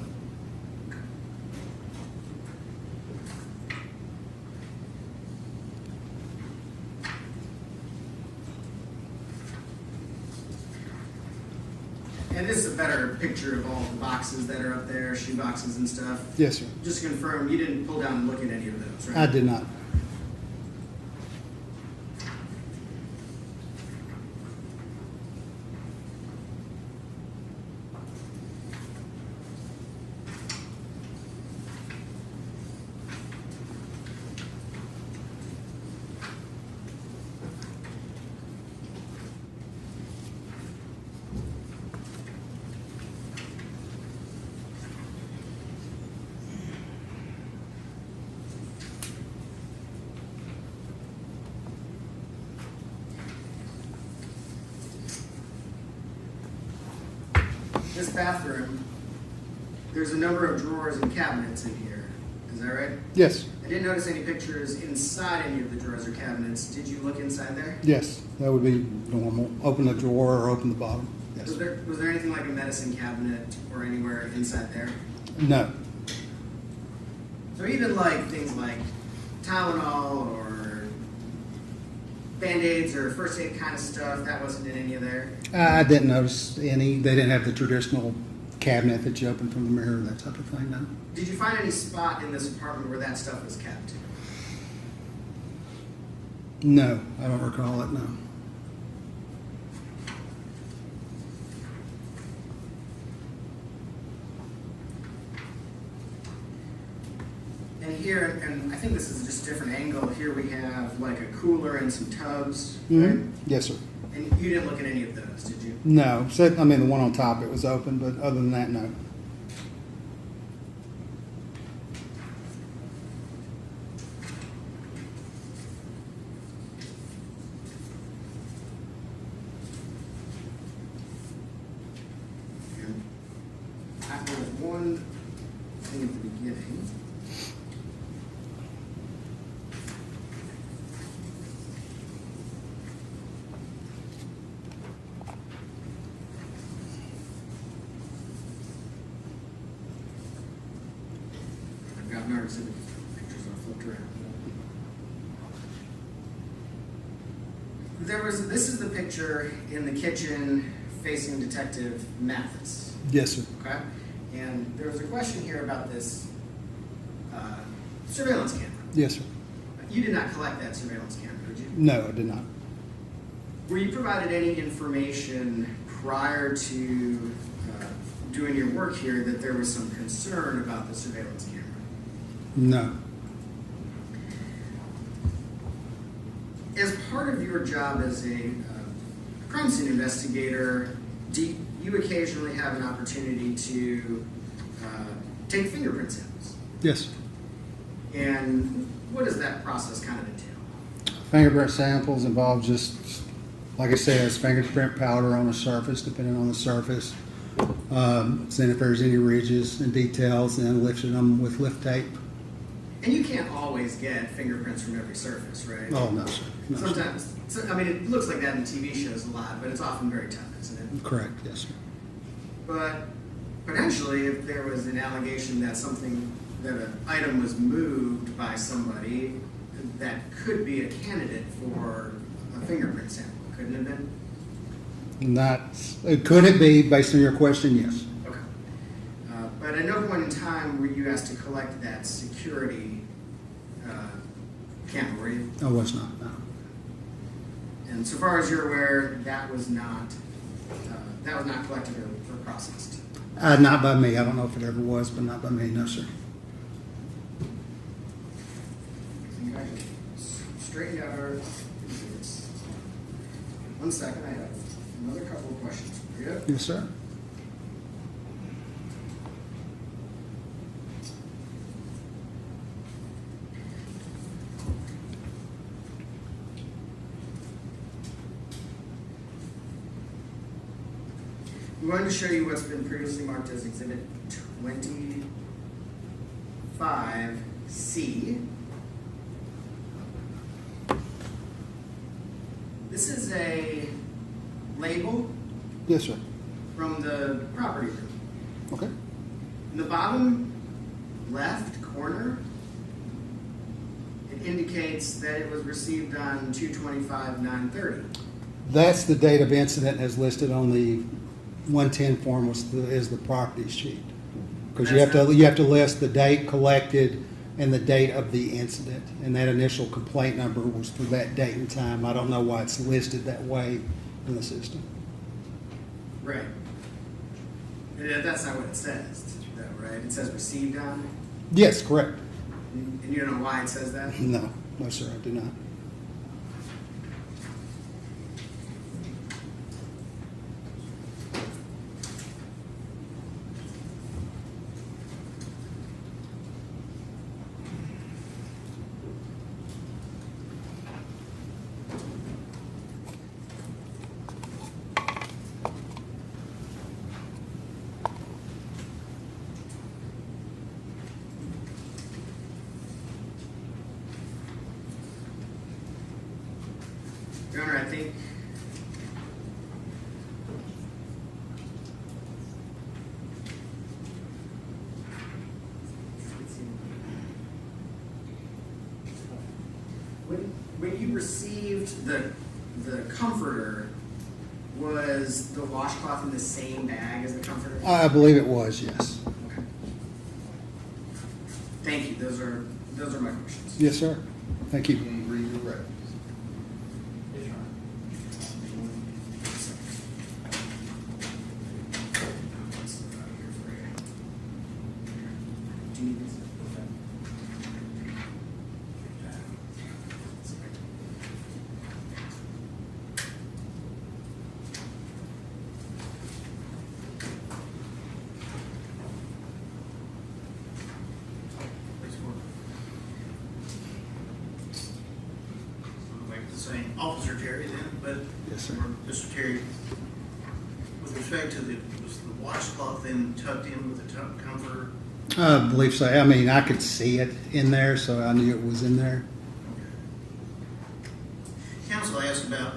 And this is a better picture of all the boxes that are up there, shoe boxes and stuff. Yes, sir. Just to confirm, you didn't pull down and look at any of those, right? I did not. This bathroom, there's a number of drawers and cabinets in here. Is that right? Yes. I didn't notice any pictures inside any of the drawers or cabinets. Did you look inside there? Yes, that would be normal. Open the drawer or open the bottom. Yes. Was there anything like a medicine cabinet or anywhere inside there? No. So even like things like Tylenol or Band-Aids or first aid kind of stuff, that wasn't in any of there? I didn't notice any. They didn't have the traditional cabinet that you open from the mirror, that type of thing, no. Did you find any spot in this apartment where that stuff was kept? No, I don't recall it, no. And here, and I think this is just a different angle, here we have like a cooler and some tubs, right? Yes, sir. And you didn't look at any of those, did you? No, so, I mean, the one on top, it was open, but other than that, no. And there was one thing at the beginning. I've got no exhibit pictures I flipped around. This is the picture in the kitchen facing Detective Mathis. Yes, sir. Okay? And there was a question here about this surveillance camera. Yes, sir. You did not collect that surveillance camera, did you? No, I did not. Were you provided any information prior to doing your work here that there was some concern about the surveillance camera? No. As part of your job as a crime scene investigator, do you occasionally have an opportunity to take fingerprint samples? Yes. And what does that process kind of entail? Fingerprint samples involve just, like I said, it's fingerprint powder on the surface, depending on the surface. Seeing if there's any ridges and details, and then lifting them with lift tape. And you can't always get fingerprints from every surface, right? Oh, no, sir. No, sir. Sometimes, I mean, it looks like that in TV shows a lot, but it's often very tough, isn't it? Correct, yes, sir. But potentially, if there was an allegation that that an item was moved by somebody, that could be a candidate for a fingerprint sample, couldn't it have been? Could it be, based on your question, yes. Okay. But at no point in time were you asked to collect that security camera, were you? I was not, no. And so far as you're aware, that was not collected or processed. Not by me. I don't know if it ever was, but not by me, no, sir. I think I can straighten out our exhibits. One second, I have another couple of questions for you. Yes, sir. I'm going to show you what's been previously marked as Exhibit 25C. This is a label Yes, sir. from the property room. Okay. In the bottom left corner, it indicates that it was received on 2/25/9/30. That's the date of incident as listed on the 110 form is the property sheet. Because you have to list the date collected and the date of the incident. And that initial complaint number was for that date and time. I don't know why it's listed that way in the system. Right. Yeah, that's not what it says, though, right? It says received on, Yes, correct. and you don't know why it says that? No, sir, I do not. Your Honor, I think when you received the comforter, was the washcloth in the same bag as the comforter? I believe it was, yes. Okay. Thank you. Those are my questions. Yes, sir. Thank you. Can you read your records? Yes, Your Honor. Do you need this? Like the same Officer Terry then, but. Yes, sir. or Mr. Terry, with respect to was the washcloth then tucked in with the comforter? I believe so. I mean, I could see it in there, so I knew it was in there. Counsel asked about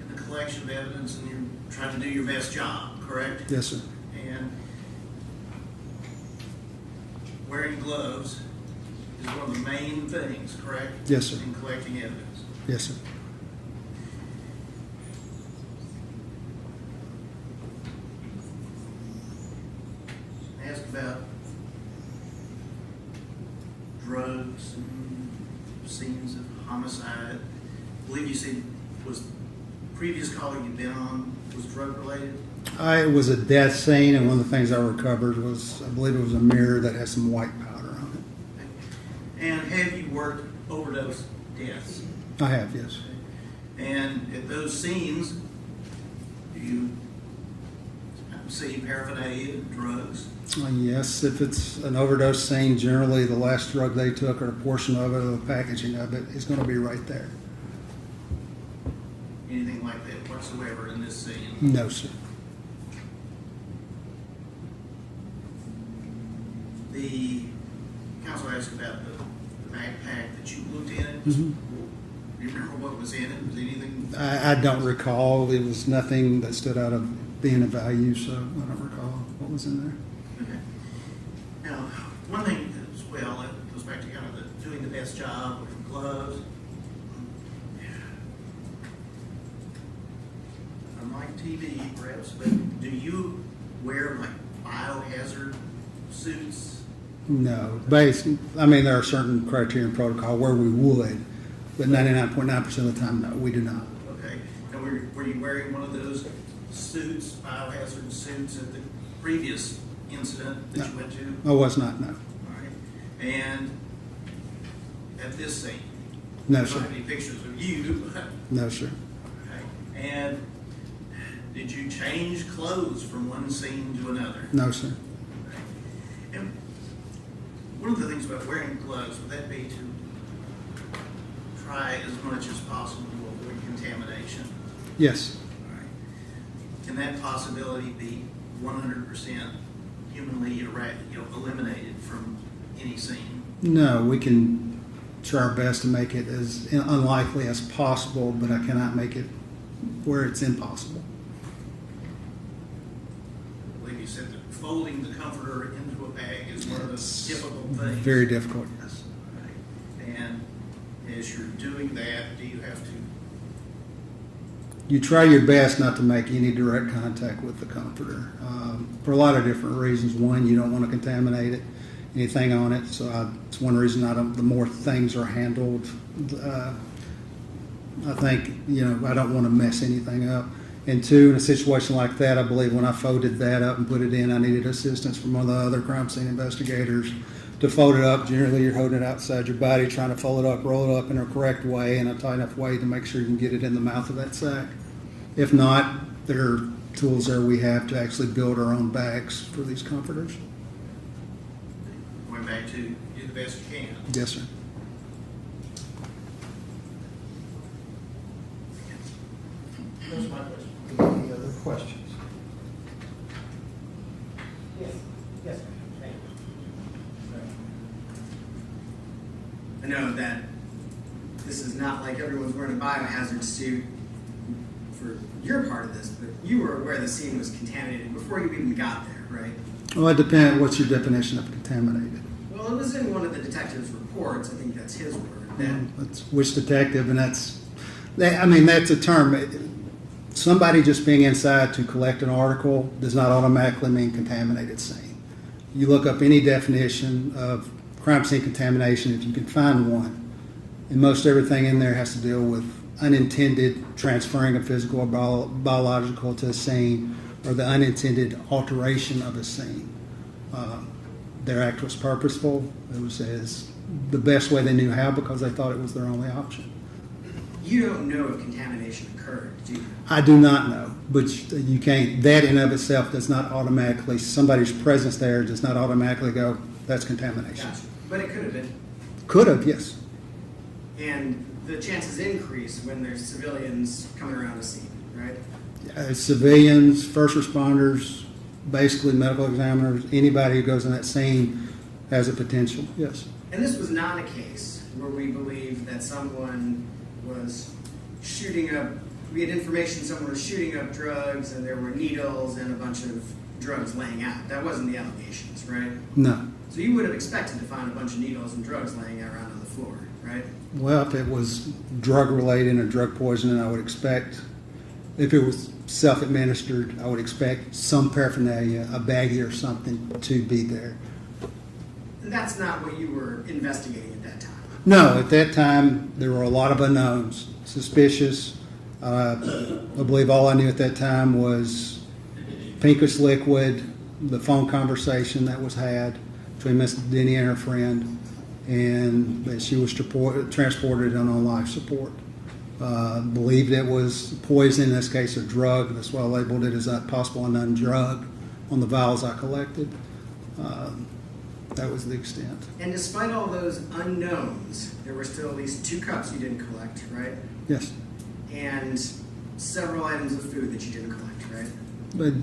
the collection of evidence and you're trying to do your best job, correct? Yes, sir. And wearing gloves is one of the main things, correct? Yes, sir. In collecting evidence. Yes, sir. Asked about drugs and scenes of homicide. I believe you said was previous caller you'd been on was drug related? It was a death scene, and one of the things I recovered was, I believe it was a mirror that has some white powder on And have you worked overdose deaths? it. I have, yes. And at those scenes, do you see paraphernalia and drugs? Yes, if it's an overdose scene, generally the last drug they took or a portion of it or the packaging of it is going to be right there. Anything like that whatsoever in this scene? No, sir. The counsel asked about the backpack that you looked in it. Mhm. Do you remember what was in it? Was anything? I don't recall. It was nothing that stood out of being of value, so I don't recall what was in there. Okay. Now, one thing as well, that goes back to kind of doing the best job with gloves. Unlike TV, perhaps, but do you wear like biohazard suits? No. I mean, there are certain criteria and protocol where we would, but 99.9% of the time, no, we do not. Okay. And were you wearing one of those suits, biohazard suits, at the previous incident that you went to? I was not, no. All right. And at this scene? No, I don't sir. have any pictures of you. No, sir. Okay. And did you change clothes from one scene to another? No, sir. Okay. And one of the things about wearing gloves, would that be to try as much as possible to avoid contamination? Yes. All right. In can that possibility be 100% humanly eliminated from any scene? No, we can try our best to make it as unlikely as possible, but I cannot make it where it's impossible. I believe you said that folding the comforter into a bag is one of the difficult things. Very difficult, yes. Right. And as you're doing that, do you have to? You try your best not to make any direct contact with the comforter for a lot of different reasons. One, you don't want to contaminate anything on it. So it's one reason the more things are handled, I think, I don't want to mess anything up. And two, in a situation like that, I believe when I folded that up and put it in, I needed assistance from one of the other crime scene investigators to fold it up. Generally, you're holding it outside your body, trying to fold it up, roll it up in a correct way, in a tight enough way to make sure you can get it in the mouth of that sack. If not, there are tools there we have to actually build our own bags for these comforters. Going back to do the best you can. Yes, sir. That's my question. Any other questions? Yes, yes, thank you. I know that this is not like everyone's wearing a biohazard suit for your part of this, but you were aware the scene was contaminated before you even got there, right? Well, it depends. What's your definition of contaminated? Well, it was in one of the detective's reports. I think that's his word. That's which detective, and that's a term. Somebody just being inside to collect an article does not automatically mean contaminated scene. You look up any definition of crime scene contamination, if you can find one, and most everything in there has to deal with unintended transferring of physical or biological to a scene, or the unintended alteration of a scene. Their act was purposeful. It was as the best way they knew how because they thought it was their only option. You don't know if contamination occurred, do you? I do not know, but you can't. That in of itself does not automatically. Somebody's presence there does not automatically go. That's contamination. Gotcha. But it could have been. Could have, yes. And the chances increase when there's civilians coming around the scene, right? Civilians, first responders, basically medical examiners, anybody who goes in that scene has a potential. Yes. And this was not a case where we believe that someone was shooting up. We had information someone was shooting up drugs, and there were needles and a bunch of drugs laying out. That wasn't the allegations, right? No. So you would have expected to find a bunch of needles and drugs laying around on the floor, right? Well, if it was drug related or drug poisoning, I would expect. If it was self-administered, I would expect some paraphernalia, a baggie or something, to be there. And that's not what you were investigating at that time. No, at that time, there were a lot of unknowns, suspicious. I believe all I knew at that time was pinkish liquid, the phone conversation that was had between Miss Denny and her friend, and that she was transported on life support. Believed it was poison, in this case a drug. That's why I labeled it as a possible unknown drug on the vials I collected. That was the extent. And despite all those unknowns, there were still at least 2 cups you didn't collect, right? Yes. And several items of food that you didn't collect, right? But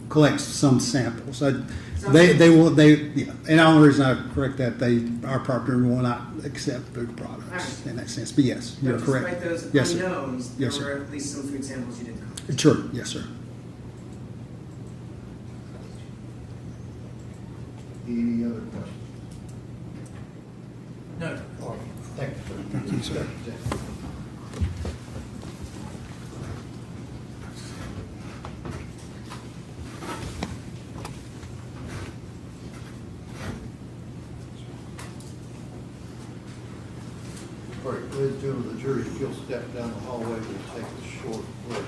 collect some samples. Yeah. And the only reason I correct that, our partner will not accept food products in that sense. But yes, you're But correct. Despite those Yes, unknowns, sir. there Yes, were sir. at least some food samples you didn't collect. Sure. Yes, sir. Any other questions? No. All right. Thank you, sir. Thank you, sir. All right, ladies and gentlemen, the jury, if you'll step down the hallway, we'll take a short break.